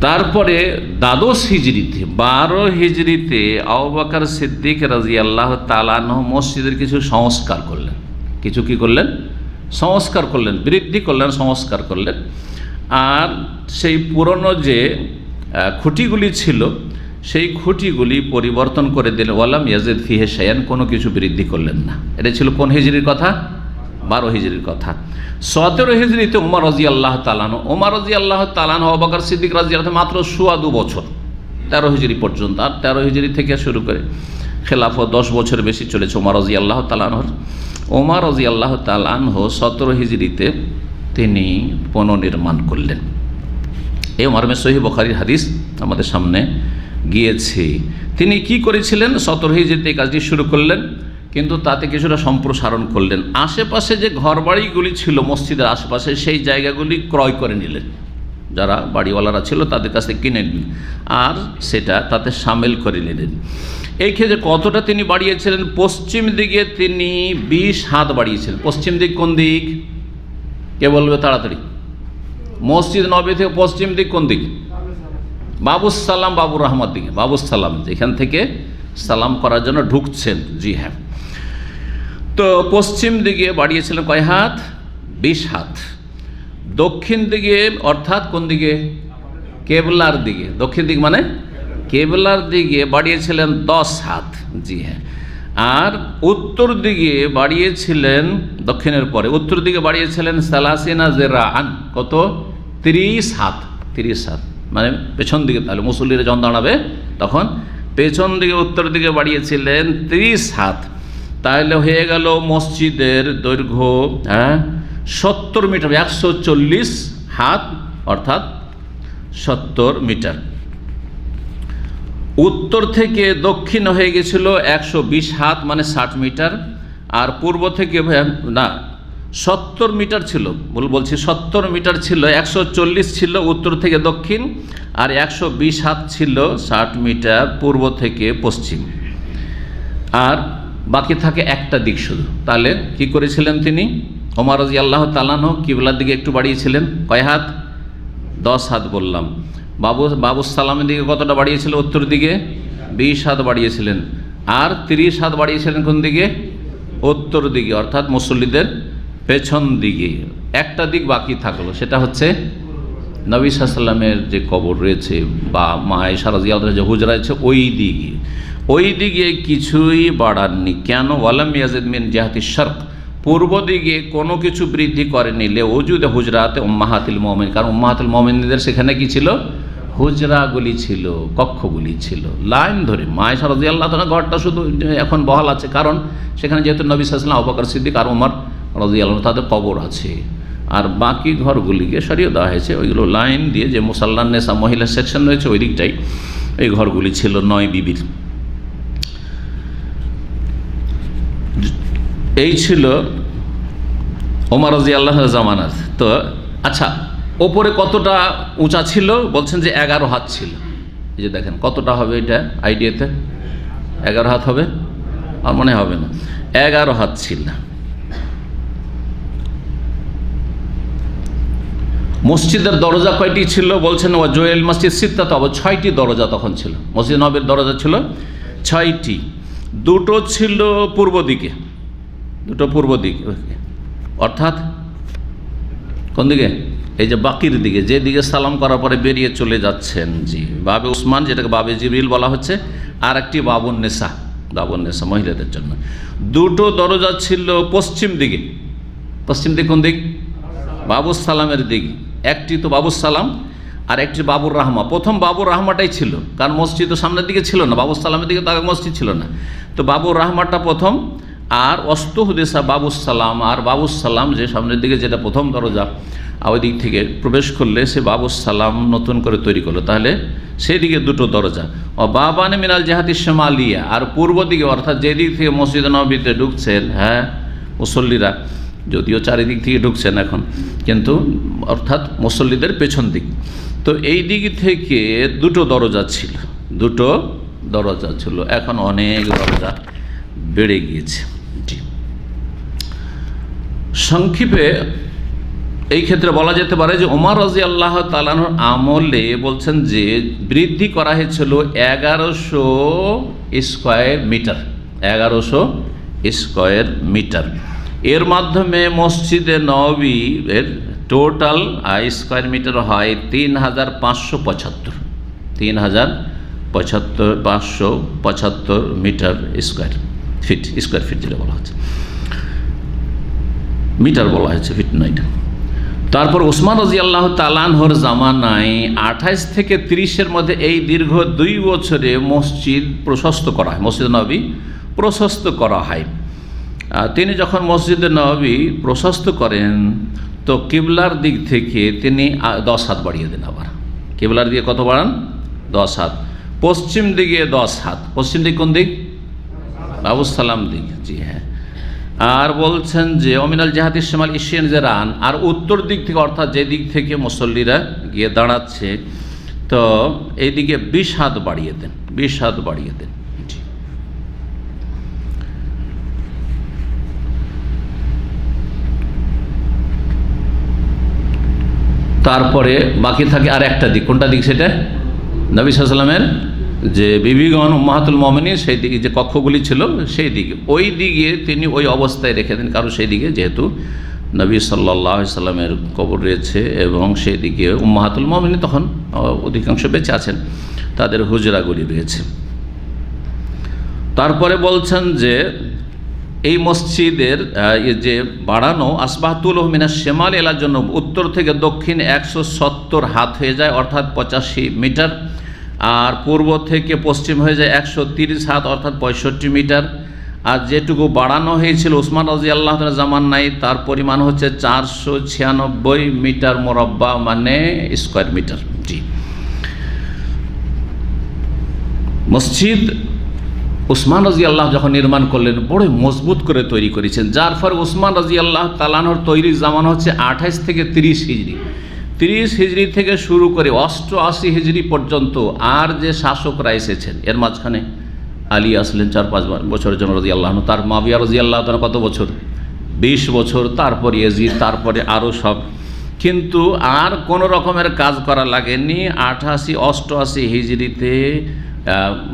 তারপরে দ্বাদশ হিজরিতে 12 হিজরিতে আবু বকর সিদ্দিক রাদিয়াল্লাহু তাআলা আনহু মসজিদের কিছু সংস্কার করলেন। কিছু কি করলেন? সংস্কার করলেন, বৃদ্ধি করলেন, সংস্কার করলেন। আর সেই পুরনো যে খুঁটিগুলি ছিল সেই খুঁটিগুলি পরিবর্তন করে দিলেন। ওয়ালাম ইয়াজিদ ফিহি শাইআন, কোনো কিছু বৃদ্ধি করলেন না। এটা ছিল কোন হিজরির কথা? 12 হিজরির কথা। 17 হিজরিতে ওমর রাদিয়াল্লাহু তাআলা আনহু, ওমর রাদিয়াল্লাহু তাআলা আনহু আবু বকর সিদ্দিক রাদিয়াল্লাহু তাআলা মাত্র 2 বছর, 13 হিজরি পর্যন্ত। আর 13 হিজরি থেকে শুরু করে খেলাফত 10 বছর বেশি চলেছে ওমর রাদিয়াল্লাহু তাআলা আনহুর। ওমর রাদিয়াল্লাহু তাআলা আনহু 17 হিজরিতে তিনি পুনর্নির্মাণ করলেন। এই মর্মে সহিহ বুখারীর হাদিস আমাদের সামনে গিয়েছে। তিনি কি করেছিলেন? 17 হিজরিতে এই কাজটি শুরু করলেন, কিন্তু তাতে কিছুটা সম্প্রসারণ করলেন। আশেপাশে যে ঘরবাড়িগুলি ছিল মসজিদের আশেপাশে, সেই জায়গাগুলি ক্রয় করে নিলেন। যারা বাড়িওয়ালারা ছিল তাদের কাছ থেকে কিনে নিলেন আর সেটা তাতে সামিল করে নিলেন। এই ক্ষেত্রে কতটা তিনি বাড়িয়েছিলেন? পশ্চিম দিকে তিনি 20 হাত বাড়িয়েছিলেন। পশ্চিম দিক কোন দিক? কে বলবে তাড়াতাড়ি? মসজিদ নববী থেকে পশ্চিম দিক কোন দিক? বাবুস সালাম, বাবুর রহমত দিকে। বাবুস সালাম, যেখান থেকে সালাম করার জন্য ঢুকছেন। জি হ্যাঁ। তো পশ্চিম দিকে বাড়িয়েছিলেন কয় হাত? 20 হাত। দক্ষিণ দিকে অর্থাৎ কোন দিকে? কেবলার দিকে। দক্ষিণ দিক মানে কেবলার দিকে বাড়িয়েছিলেন 10 হাত। জি হ্যাঁ। আর উত্তর দিকে বাড়িয়েছিলেন, দক্ষিণের পরে উত্তর দিকে বাড়িয়েছিলেন সালাসিনা জিরাআন। কত? 30 হাত। 30 হাত মানে পেছন দিকে, তাহলে মুসল্লিরা যখন দাঁড়াবে তখন পেছন দিকে উত্তর দিকে বাড়িয়েছিলেন 30 হাত। তাহলে হয়ে গেল মসজিদের দৈর্ঘ্য 70 মিটার, 140 হাত অর্থাৎ 70 মিটার। উত্তর থেকে দক্ষিণ হয়ে গেছিল 120 হাত মানে 60 মিটার। আর পূর্ব থেকে না 70 মিটার ছিল, বলছি 70 মিটার ছিল। 140 ছিল উত্তর থেকে দক্ষিণ, আর 120 হাত ছিল 60 মিটার পূর্ব থেকে পশ্চিম। আর বাকি থাকে একটা দিক শুধু। তাহলে কি করেছিলেন তিনি? ওমর রাদিয়াল্লাহু তাআলা আনহু কিবলার দিকে একটু বাড়িয়েছিলেন। কয় হাত? 10 হাত বললাম। বাবুস সালামের দিকে কতটা বাড়িয়েছিল? উত্তর দিকে 20 হাত বাড়িয়েছিলেন। আর 30 হাত বাড়িয়েছিলেন কোন দিকে? উত্তর দিকে অর্থাৎ মুসল্লিদের পেছন দিকে। একটা দিক বাকি থাকলো, সেটা হচ্ছে নবী সাল্লাল্লাহু আলাইহি ওয়াসাল্লামের যে কবর রয়েছে বা মা আয়েশা রাদিয়াল্লাহু আনহা যে হুজরা আছে ওই দিকে কিছুই বাড়াননি। কেন? ওয়ালাম ইয়াজিদ মিন জিহাতিশ শারক, পূর্ব দিকে কোনো কিছু বৃদ্ধি করেনি। লিউজুদ হুজরাতে উম্মাহাতুল মুমিনিন, কারণ উম্মাহাতুল মুমিনিনদের সেখানে কি ছিল? হুজরাগুলি ছিল, কক্ষগুলি ছিল লাইন ধরে। মা আয়েশা রাদিয়াল্লাহু তাআলা ঘরটা শুধু এখন বহাল আছে, কারণ সেখানে যেহেতু নবী সাল্লাল্লাহু আলাইহি ওয়াসাল্লাম, আবু বকর সিদ্দিক আর ওমর রাদিয়াল্লাহু আনহু তাদের কবর আছে। আর বাকি ঘরগুলিকে সরিয়ে দেওয়া হয়েছে, ওইগুলো লাইন দিয়ে যে মুসাল্লান নেসা মহিলা সেকশন রয়েছে ওই দিকটাই এই ঘরগুলি ছিল 9 বিবির। এই ছিল ওমর রাদিয়াল্লাহু আনহু জামানার। তো আচ্ছা, ওপরে কতটা উঁচা ছিল? বলছেন যে 11 হাত ছিল। এই যে দেখেন কতটা হবে এটা আইডিয়াতে? 11 হাত হবে? আর মনে হবে না, 11 হাত ছিল। মসজিদের দরজা কয়টি ছিল? বলছেন ও জুয়েল মসজিদ সিত্তা, তবে 6টি দরজা তখন ছিল। মসজিদ নববীর দরজা ছিল 6টি। দুটো ছিল পূর্ব দিকে, দুটো পূর্ব দিকে অর্থাৎ কোন দিকে? এই যে বাকির দিকে, যেদিকে সালাম করার পরে বেরিয়ে চলে যাচ্ছেন। জি, বাবে উসমান, যেটাকে বাবে জিবরিল বলা হচ্ছে। আর একটি বাবুন নেসা, মহিলাদের জন্য। দুটো দরজা ছিল পশ্চিম দিকে। পশ্চিম দিক কোন দিক? বাবুস সালামের দিক। একটি তো বাবুস সালাম আর একটি বাবুর রাহমা। প্রথম বাবুর রাহমাটাই ছিল, কারণ মসজিদ তো সামনের দিকে ছিল না, বাবুস সালামের দিকে তো আগে মসজিদ ছিল না। তো বাবুর রাহমাটা প্রথম, আর অস্তহুদেশা বাবুস সালাম। আর বাবুস সালাম যে সামনের দিকে, যেটা প্রথম দরজা, ওই দিক থেকে প্রবেশ করলে সে বাবুস সালাম নতুন করে তৈরি করলো। তাহলে সেই দিকে দুটো দরজা। ও বাবানে মিনাল জাহাতি শামালিয়া, আর পূর্ব দিকে অর্থাৎ যেদিক থেকে মসজিদ নববীতে ঢুকছেন মুসল্লিরা, যদিও চারিদিক থেকে ঢুকছেন এখন, কিন্তু অর্থাৎ মুসল্লিদের পেছন দিক। তো এই দিক থেকে দুটো দরজা ছিল, এখন অনেক দরজা বেড়ে গিয়েছে। জি, সংক্ষেপে এই ক্ষেত্রে বলা যেতে পারে যে ওমর রাদিয়াল্লাহু তাআলা আনহুর আমলে বলছেন যে বৃদ্ধি করা হয়েছিল 1100 স্কয়ার মিটার, 1100 স্কয়ার মিটার। এর মাধ্যমে মসজিদে নববী এর টোটাল স্কয়ার মিটার হয় 3575 মিটার স্কয়ার ফিট যেটা বলা হচ্ছে, মিটার বলা হয়েছে, ফিট নয়। তারপর ওসমান রাদিয়াল্লাহু তাআলা আনহুর জামানায় 28 থেকে 30-এর মধ্যে এই দীর্ঘ 2 বছরে মসজিদ প্রশস্ত করা হয়, মসজিদ নববী প্রশস্ত করা হয়। তিনি যখন মসজিদে নববী প্রশস্ত করেন তো কিবলার দিক থেকে তিনি 10 হাত বাড়িয়ে দেন। আবার কিবলার দিকে কত বাড়ান? 10 হাত। পশ্চিম দিকে 10 হাত। পশ্চিম দিক কোন দিক? বাবুস সালাম দিক। জি হ্যাঁ। আর বলছেন যে অমিনাল জাহাতি শিমাল ইশিয়ান জেরান, আর উত্তর দিক থেকে অর্থাৎ যে দিক থেকে মুসল্লিরা গিয়ে দাঁড়াচ্ছে, তো এইদিকে 20 হাত বাড়িয়ে দেন, 20 হাত বাড়িয়ে দেন। তারপরে বাকি থাকে আর একটা দিক, কোনটা দিক সেটা? নবী সাল্লাল্লাহু আলাইহি ওয়াসাল্লামের যে বিবিগণ উম্মাহাতুল মুমিনিন সেই দিকে যে কক্ষগুলি ছিল সেই দিকে, ওই দিকে তিনি ওই অবস্থায় রেখে দেন, কারণ সেই দিকে যেহেতু নবী সাল্লাল্লাহু আলাইহি ওয়াসাল্লামের কবর রয়েছে এবং সেই দিকে উম্মাহাতুল মুমিনিন তখন অধিকাংশ বেঁচে আছেন, তাদের হুজরাগুলি রয়েছে। তারপরে বলছেন যে এই মসজিদের যে বাড়ানো আসবাহতুল মিনাস শিমাল এলার জন্য উত্তর থেকে দক্ষিণ 170 হাত হয়ে যায়, অর্থাৎ 85 মিটার, আর পূর্ব থেকে পশ্চিম হয়ে যায় 130 হাত, অর্থাৎ 65 মিটার। আর যেটুকু বাড়ানো হয়েছিল ওসমান রাদিয়াল্লাহু তাআলা জামানায় তার পরিমাণ হচ্ছে 496 মিটার মুরাব্বা, মানে স্কয়ার মিটার। জি, মসজিদ ওসমান রাদিয়াল্লাহু যখন নির্মাণ করলেন বড় মজবুত করে তৈরি করেছেন, যার ফলে ওসমান রাদিয়াল্লাহু তাআলা আনহুর তৈরির জামানা হচ্ছে 28 থেকে 30 হিজরি। 30 হিজরি থেকে শুরু করে 88 হিজরি পর্যন্ত আর যে শাসকরা এসেছেন, এর মাঝখানে আলী আসলেন 4-5 বছরের জন্য রাদিয়াল্লাহু আনহু, তার মাবিয়া রাদিয়াল্লাহু তাআলা কত বছর? 20 বছর, তারপরে ইয়াজিদ, তারপরে আরও সব। কিন্তু আর কোনো রকমের কাজ করা লাগেনি। 88 হিজরিতে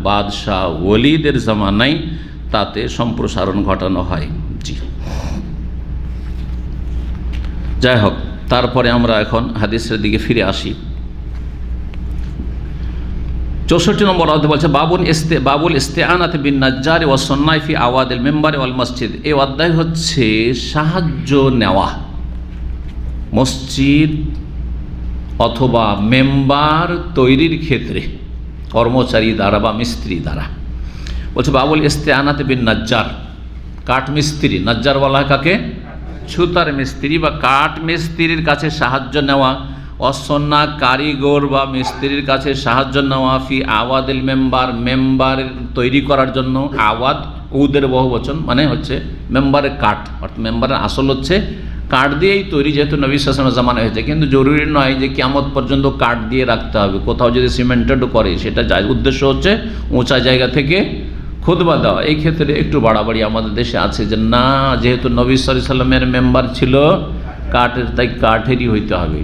বাদশাহ ওলিদের জামানায় তাতে সম্প্রসারণ ঘটানো হয়। জি, যাই হোক, তারপরে আমরা এখন হাদিসের দিকে ফিরে আসি। 64 নম্বর অধ্যায় বলছে বাবুল ইস্তেআনাত বিন নাজ্জার ওয়া সুন্নাহ ফি আওয়াদিল মিম্বার ওয়াল মসজিদ। এই অধ্যায় হচ্ছে সাহায্য নেওয়া মসজিদ অথবা মেম্বার তৈরির ক্ষেত্রে কর্মচারী দ্বারা বা মিস্ত্রি দ্বারা। বলছে বাবুল ইস্তেআনাত বিন নাজ্জার, কাঠ মিস্ত্রি। নাজ্জার বলা হয় কাকে? ছুতার মিস্ত্রি বা কাঠ মিস্ত্রির কাছে সাহায্য নেওয়া, অসন্না কারিগর বা মিস্ত্রির কাছে সাহায্য নেওয়া ফি আওয়াদিল মেম্বার তৈরি করার জন্য। আওয়াদ উদের বহুবচন, মানে হচ্ছে মেম্বারের কাঠ, অর্থাৎ মেম্বারের আসল হচ্ছে কাঠ দিয়েই তৈরি, যেহেতু নবী সাল্লাল্লাহু আলাইহি ওয়াসাল্লাম জামানা হয়েছে। কিন্তু জরুরি নয় যে কিয়ামত পর্যন্ত কাঠ দিয়ে রাখতে হবে। কোথাও যদি সিমেন্টেড করে সেটা যায়, উদ্দেশ্য হচ্ছে উঁচা জায়গা থেকে খুতবা দেওয়া। এই ক্ষেত্রে একটু বাড়াবাড়ি আমাদের দেশে আছে যে না, যেহেতু নবী সাল্লাল্লাহু আলাইহি ওয়াসাল্লামের মেম্বার ছিল কাঠের, তাই কাঠেরই হইতে হবে।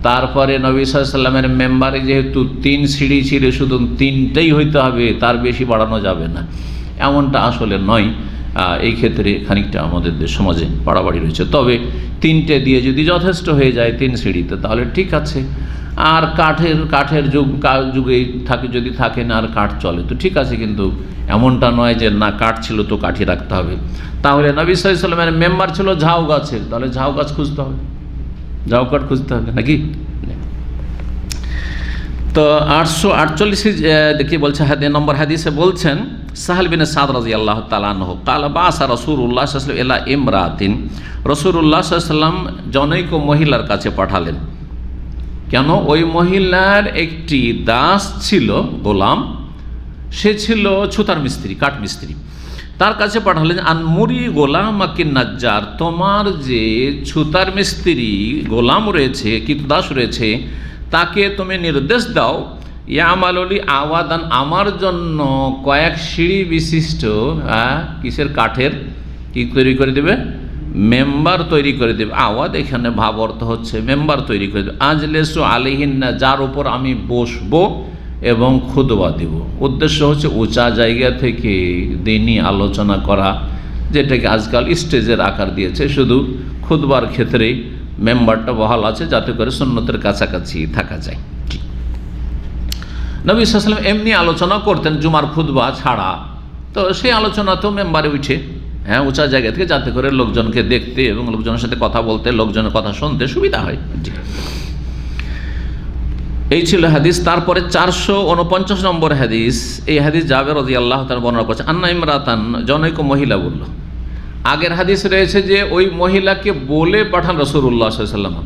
তারপরে নবী সাল্লাল্লাহু আলাইহি ওয়াসাল্লামের মেম্বারে যেহেতু 3 সিঁড়ি ছিল, শুধু 3টেই হইতে হবে, তার বেশি বাড়ানো যাবে না, এমনটা আসলে নয়। এই ক্ষেত্রে খানিকটা আমাদের সমাজে বাড়াবাড়ি রয়েছে। তবে 3টে দিয়ে যদি যথেষ্ট হয়ে যায় 3 সিঁড়িতে, তাহলে ঠিক আছে। আর কাঠের যুগেই থাকে, যদি থাকে না আর কাঠ চলে তো ঠিক আছে, কিন্তু এমনটা নয় যে না কাঠ ছিল তো কাঠই রাখতে হবে। তাহলে নবী সাল্লাল্লাহু আলাইহি ওয়াসাল্লামের মেম্বার ছিল ঝাউ গাছের, তাহলে ঝাউ গাছ খুঁজতে হবে, ঝাউ কাঠ খুঁজতে হবে নাকি? তো 848 দেখি বলছে নম্বর হাদিসে বলছেন সাহাল বিন সাদ রাদিয়াল্লাহু তাআলা আনহু ক্বালা বাসা রাসূলুল্লাহ সাল্লাল্লাহু আলাইহি ওয়াসাল্লাম ইলা ইমরাতিন। রাসূলুল্লাহ সাল্লাল্লাহু আলাইহি ওয়াসাল্লাম জনৈক মহিলার কাছে পাঠালেন। কেন? ওই মহিলার একটি দাস ছিল, গোলাম, সে ছিল ছুতার মিস্ত্রি, কাঠ মিস্ত্রি। তার কাছে পাঠালেন আনমুরি গোলামাকিন নাজ্জার, তোমার যে ছুতার মিস্ত্রি গোলাম রয়েছে, কৃতদাস রয়েছে, তাকে তুমি নির্দেশ দাও ইয়ামালি আওয়াদান, আমার জন্য কয়েক সিঁড়ি বিশিষ্ট কিসের কাঠের কি তৈরি করে দেবে, মেম্বার তৈরি করে দেবে। আওয়াদ এখানে ভাব অর্থ হচ্ছে মেম্বার তৈরি করে দেবে। আজলেসু আলিহিন্না, যার উপর আমি বসবো এবং খুতবা দেব। উদ্দেশ্য হচ্ছে উঁচা জায়গা থেকে দিনই আলোচনা করা, যেটাকে আজকাল স্টেজের আকার দিয়েছে। শুধু খুতবার ক্ষেত্রেই মেম্বারটা বহাল আছে যাতে করে সুন্নতের কাছাকাছি থাকা যায়। নবী সাল্লাল্লাহু আলাইহি ওয়াসাল্লাম এমনি আলোচনা করতেন জুমার খুতবা ছাড়া, তো সেই আলোচনা তো মেম্বারে উঠে উঁচা জায়গা থেকে, যাতে করে লোকজনকে দেখতে এবং লোকজনের সাথে কথা বলতে, লোকজনের কথা শুনতে সুবিধা হয়। এই ছিল হাদিস। তারপরে 449 নম্বর হাদিস। এই হাদিস জাবের রাদিয়াল্লাহু তাআলা বর্ণনা করছে, আন্না ইমরাতান, জনৈক মহিলা বলল। আগের হাদিস রয়েছে যে ওই মহিলাকে বলে পাঠান রাসূলুল্লাহ সাল্লাল্লাহু আলাইহি ওয়াসাল্লাম,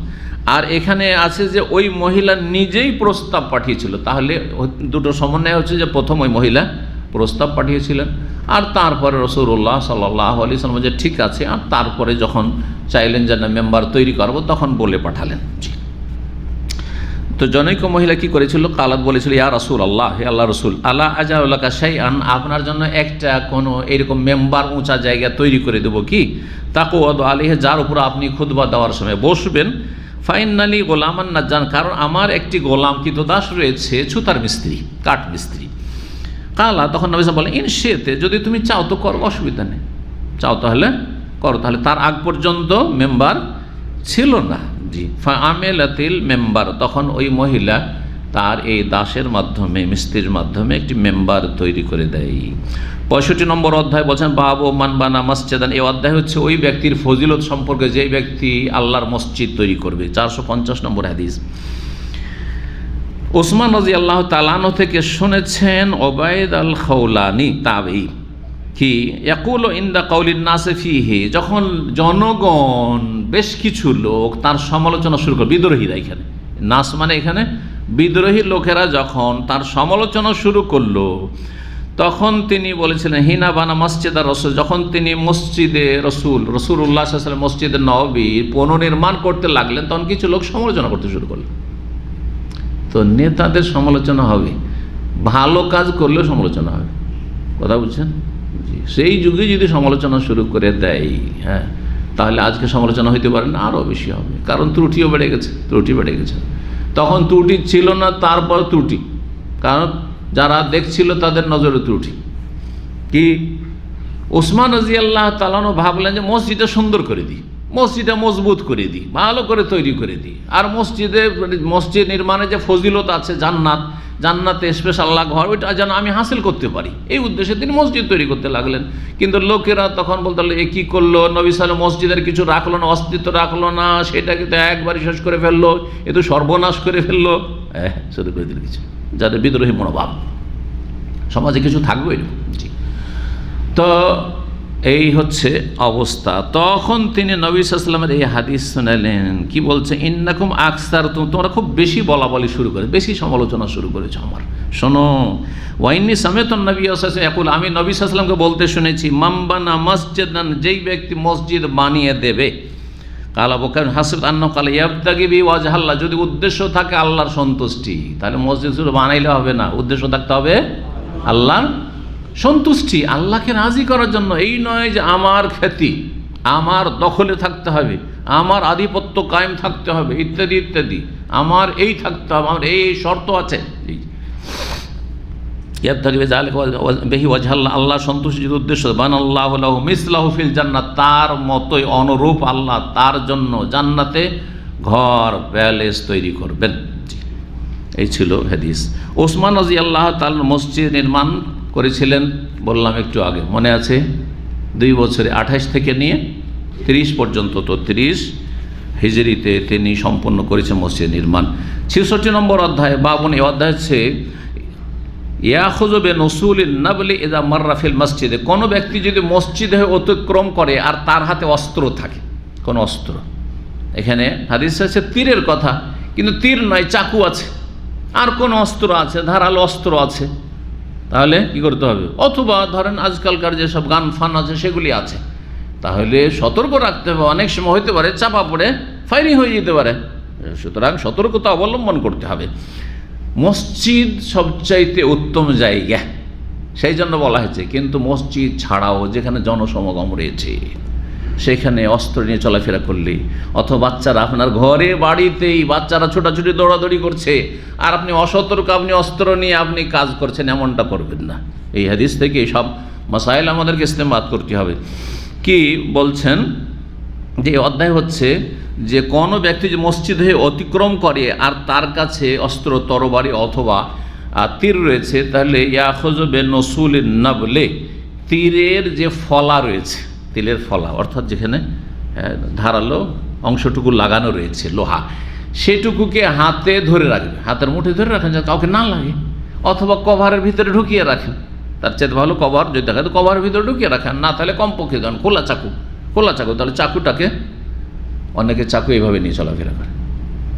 আর এখানে আছে যে ওই মহিলা নিজেই প্রস্তাব পাঠিয়েছিল। তাহলে দুটো সমন্বয় হচ্ছে যে প্রথম ওই মহিলা প্রস্তাব পাঠিয়েছিলেন, আর তারপরে রাসূলুল্লাহ সাল্লাল্লাহু আলাইহি ওয়াসাল্লাম যে ঠিক আছে, আর তারপরে যখন চাইলেন যে না মেম্বার তৈরি করব, তখন বলে পাঠালেন। তো জনৈক মহিলা কি করেছিল, কালাত বলেছিল, ইয়া রাসূলুল্লাহ, হে আল্লাহ রসুল, আলা আজাউলাকা শাইআন, আপনার জন্য একটা কোনো এরকম মেম্বার উঁচা জায়গা তৈরি করে দেবো কি, তাকুয়াদু আলাইহি, যার উপর আপনি খুতবা দেওয়ার সময় বসবেন, ফাইনালি গোলামান নাজ্জার, কারণ আমার একটি গোলাম কৃতদাস রয়েছে ছুতার মিস্ত্রি, কাঠ মিস্ত্রি। কালা, তখন নবী সাল্লাল্লাহু আলাইহি ওয়াসাল্লাম বলেন, ইনশিতে, যদি তুমি চাও তো করো, অসুবিধা নেই, চাও তাহলে করো। তাহলে তার আগ পর্যন্ত মেম্বার ছিল না। জি, ফাআমিলাতিল মেম্বার, তখন ওই মহিলা তার এই দাসের মাধ্যমে, মিস্ত্রির মাধ্যমে একটি মেম্বার তৈরি করে দেয়। 65 নম্বর অধ্যায় বলছেন বাবু মান বানা মসজিদান। এই অধ্যায় হচ্ছে ওই ব্যক্তির ফজিলত সম্পর্কে যে ব্যক্তি আল্লাহর মসজিদ তৈরি করবে। 450 নম্বর হাদিস। ওসমান রাদিয়াল্লাহু তাআলা আনহু থেকে শুনেছেন ওবায়দ আল খাওলানি তাবেঈ কি ইয়াকুলু ইনদা কাউলিন নাস ফিহি, যখন জনগণ বেশ কিছু লোক তার সমালোচনা শুরু করে, বিদ্রোহীরা, এখানে নাস মানে এখানে বিদ্রোহী লোকেরা যখন তার সমালোচনা শুরু করলো, তখন তিনি বলেছিলেন হিনা বানা মসজিদ আর রসুল, যখন তিনি মসজিদে রাসূলুল্লাহ সাল্লাল্লাহু আলাইহি ওয়াসাল্লাম মসজিদে নববীর পুনর্নির্মাণ করতে লাগলেন, তখন কিছু লোক সমালোচনা করতে শুরু করলো। তো নেতাদের সমালোচনা হবে, ভালো কাজ করলেও সমালোচনা হবে, কথা বুঝছেন? সেই যুগে যদি সমালোচনা শুরু করে দেয়, হ্যাঁ, তাহলে আজকে সমালোচনা হইতে পারে না, আরও বেশি হবে, কারণ ত্রুটিও বেড়ে গেছে, ত্রুটি বেড়ে গেছে। তখন ত্রুটি ছিল না, তারপর ত্রুটি, কারণ যারা দেখছিল তাদের নজরে ত্রুটি। কি ওসমান রাদিয়াল্লাহু তাআলা ভাবলেন যে মসজিদটা সুন্দর করে দিই, মসজিদটা মজবুত করে দিই, ভালো করে তৈরি করে দিই, আর মসজিদ নির্মাণে যে ফজিলত আছে, জান্নাতে স্পেশাল আল্লাহ ঘর, ওইটা যেন আমি হাসিল করতে পারি, এই উদ্দেশ্যে তিনি মসজিদ তৈরি করতে লাগলেন। কিন্তু লোকেরা তখন বলতে লাগলো, এ কী করলো, নবী সাল্লাল্লাহু আলাইহি ওয়াসাল্লাম মসজিদের কিছু রাখলো না, অস্তিত্ব রাখলো না, সেটাকে তো একবারই শেষ করে ফেললো, এ তো সর্বনাশ করে ফেললো, শুরু করে দিল কিছু, যাদের বিদ্রোহী মনোভাব। সমাজে কিছু থাকবে এরকম। জি, তো এই হচ্ছে অবস্থা। তখন তিনি নবী সাল্লাল্লাহু আলাইহি ওয়াসাল্লামের এই হাদিস শোনালেন, কি বলছে, ইন্নাকুম আকসার, তোমরা খুব বেশি বলাবলি শুরু করে, বেশি সমালোচনা শুরু করেছো আমার, শোনো। ওয়াইন্নি সামিআতু নবী সাল্লাল্লাহু আলাইহি ওয়াসাল্লাম ইয়াকুল, আমি নবী সাল্লাল্লাহু আলাইহি ওয়াসাল্লামকে বলতে শুনেছি, মামবানা মসজিদান, যেই ব্যক্তি মসজিদ বানিয়ে দেবে, কালা বকার হাসিব আন্নাহু কালা ইয়াবতাগি বি ওয়াজহাল্লাহ, যদি উদ্দেশ্য থাকে আল্লাহর সন্তুষ্টি, তাহলে মসজিদ শুধু বানাইলে হবে না, উদ্দেশ্য থাকতে হবে আল্লাহর সন্তুষ্টি, আল্লাহকে রাজি করার জন্য। এই নয় যে আমার খ্যাতি আমার দখলে থাকতে হবে, আমার আধিপত্য কায়েম থাকতে হবে, ইত্যাদি ইত্যাদি, আমার এই থাকতে হবে, আমার এই শর্ত আছে। আল্লাহ সন্তুষ্টির উদ্দেশ্য, বানাল্লাহু লাহু মিসলাহু ফিল জান্নাত, তার মতোই অনুরূপ আল্লাহ তার জন্য জান্নাতে ঘর প্যালেস তৈরি করবেন। এই ছিল হাদিস। ওসমান রাদিয়াল্লাহু তাআলা মসজিদ নির্মাণ করেছিলেন, বললাম একটু আগে, মনে আছে, 2 বছরে 28 থেকে নিয়ে 30 পর্যন্ত, তো 30 হিজরিতে তিনি সম্পন্ন করেছেন মসজিদ নির্মাণ। 66 নম্বর অধ্যায় বাবুন, এই অধ্যায় হচ্ছে ইয়াখুযু বিনুসুলিন নাবলি ইযা মাররা ফিল মসজিদে, কোনো ব্যক্তি যদি মসজিদে অতিক্রম করে আর তার হাতে অস্ত্র থাকে, কোনো অস্ত্র, এখানে হাদিস আছে তীরের কথা, কিন্তু তীর নয়, চাকু আছে, আর কোন অস্ত্র আছে, ধারালো অস্ত্র আছে, তাহলে কি করতে হবে? অথবা ধরেন আজকালকার যেসব গান ফান আছে সেগুলি আছে, তাহলে সতর্ক রাখতে হবে। অনেক সময় হতে পারে চাপা পড়ে ফায়ারিং হয়ে যেতে পারে, সুতরাং সতর্কতা অবলম্বন করতে হবে। মসজিদ সবচাইতে উত্তম জায়গা, সেই জন্য বলা হয়েছে। কিন্তু মসজিদ ছাড়াও যেখানে জনসমাগম রয়েছে সেখানে অস্ত্র নিয়ে চলাফেরা করলে, অথবা বাচ্চারা আপনার ঘরে বাড়িতেই বাচ্চারা ছোটাছুটি দৌড়াদৌড়ি করছে আর আপনি অসতর্ক, আপনি অস্ত্র নিয়ে আপনি কাজ করছেন, এমনটা করবেন না। এই হাদিস থেকে সব মাসাইল আমাদেরকে ইস্তেমাত করতে হবে। কি বলছেন যে অধ্যায় হচ্ছে যে কোনো ব্যক্তি যে মসজিদ হয়ে অতিক্রম করে আর তার কাছে অস্ত্র, তরবারি অথবা তীর রয়েছে, তাহলে ইয়াখুযু বিনসুলিন নাবলে, তীরের যে ফলা রয়েছে, তিলের ফলা অর্থাৎ যেখানে ধারালো অংশটুকু লাগানো রয়েছে লোহা, সেটুকুকে হাতে ধরে রাখবে, হাতের মুঠে ধরে রাখেন যাতে কাউকে না লাগে, অথবা কভারের ভিতরে ঢুকিয়ে রাখেন। তার চেয়ে ভালো কভার যদি থাকে তো কভারের ভিতরে ঢুকিয়ে রাখেন, না তাহলে কমপক্ষে দেন খোলা চাকু, তাহলে চাকুটাকে, অনেকে চাকু এইভাবে নিয়ে চলাফেরা করে,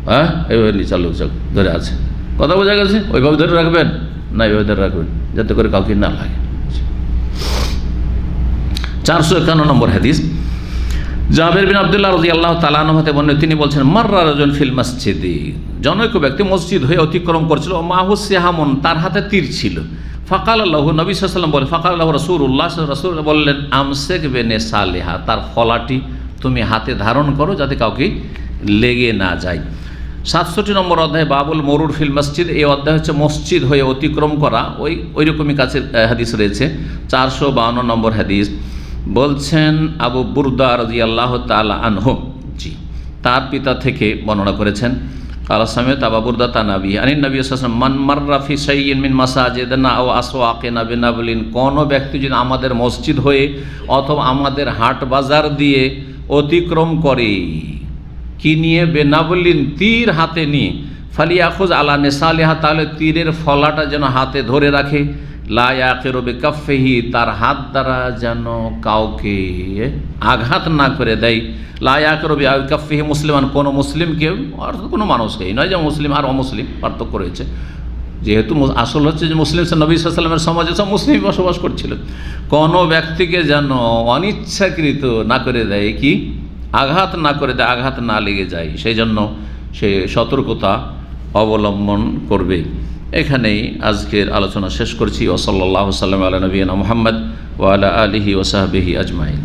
হ্যাঁ এইভাবে নিয়ে চালু চাকু ধরে আছে, কথা বোঝা গেছে? ওইভাবে ধরে রাখবেন না, এইভাবে ধরে রাখবেন যাতে করে কাউকে না লাগে। 451 নম্বর হাদিস, জাবের বিন আব্দুল্লাহ রাদিয়াল্লাহু তাআলা আনহু হতে বর্ণিত, তিনি বলছেন মাররা রাজুল ফিল মসজিদি, জনৈক ব্যক্তি মসজিদ হয়ে অতিক্রম করছিল, ও মাহু সিহামুন, তার হাতে তীর ছিল। ফাকাল আল্লাহু, নবী সাল্লাল্লাহু আলাইহি ওয়াসাল্লাম বলেন, ফাকাল আল্লাহু রাসূলুল্লাহ, রাসূল বললেন, আমসিক বিনে সালিহা, তার ফলাটি তুমি হাতে ধারণ করো যাতে কাউকে লেগে না যায়। 67 নম্বর অধ্যায় বাবুল মরুর ফিল মসজিদ, এই অধ্যায় হচ্ছে মসজিদ হয়ে অতিক্রম করা, ওই রকমই কাছের হাদিস রয়েছে। 452 নম্বর হাদিস বলছেন আবু বুরদা রাদিয়াল্লাহু তাআলা আনহু, জি তার পিতা থেকে বর্ণনা করেছেন, কালা সামিত আবু বুরদা তানাবি আনিন নবী সাল্লাল্লাহু আলাইহি ওয়াসাল্লাম, মান মাররা ফি শাইইন মিন মাসাজিদিনা আও আসওয়াকিনা বিনাবলিন, কোন ব্যক্তি যদি আমাদের মসজিদ হয়ে অথবা আমাদের হাট বাজার দিয়ে অতিক্রম করে, কি নিয়ে? বেনাবলিন, তীর হাতে নিয়ে, ফালিয়াখুজ আলা নিসালিহা, তাহলে তীরের ফলাটা যেন হাতে ধরে রাখে, লা ইয়াকিরু বিকাফফিহি, তার হাত দ্বারা যেন কাউকে আঘাত না করে দেয়, লা ইয়াকিরু বিকাফফিহি মুসলিমান, কোনো মুসলিমকে অর্থাৎ কোনো মানুষকে, নয় যে মুসলিম আর অমুসলিম পার্থক্য রয়েছে, যেহেতু আসল হচ্ছে যে মুসলিম নবী সাল্লাল্লাহু আলাইহি ওয়াসাল্লামের সমাজে সব মুসলিম বসবাস করছিল, কোনো ব্যক্তিকে যেন অনিচ্ছাকৃত না করে দেয়, কি আঘাত না করে দেয়, আঘাত না লেগে যায়, সেই জন্য সে সতর্কতা অবলম্বন করবে। এখানেই আজকের আলোচনা শেষ করছি। ওয়া সাল্লাল্লাহু সাল্লাম আলা নবিয়িনা মুহাম্মদ ওয়া আলা আলিহি ওয়া সাহবিহি আজমাইন।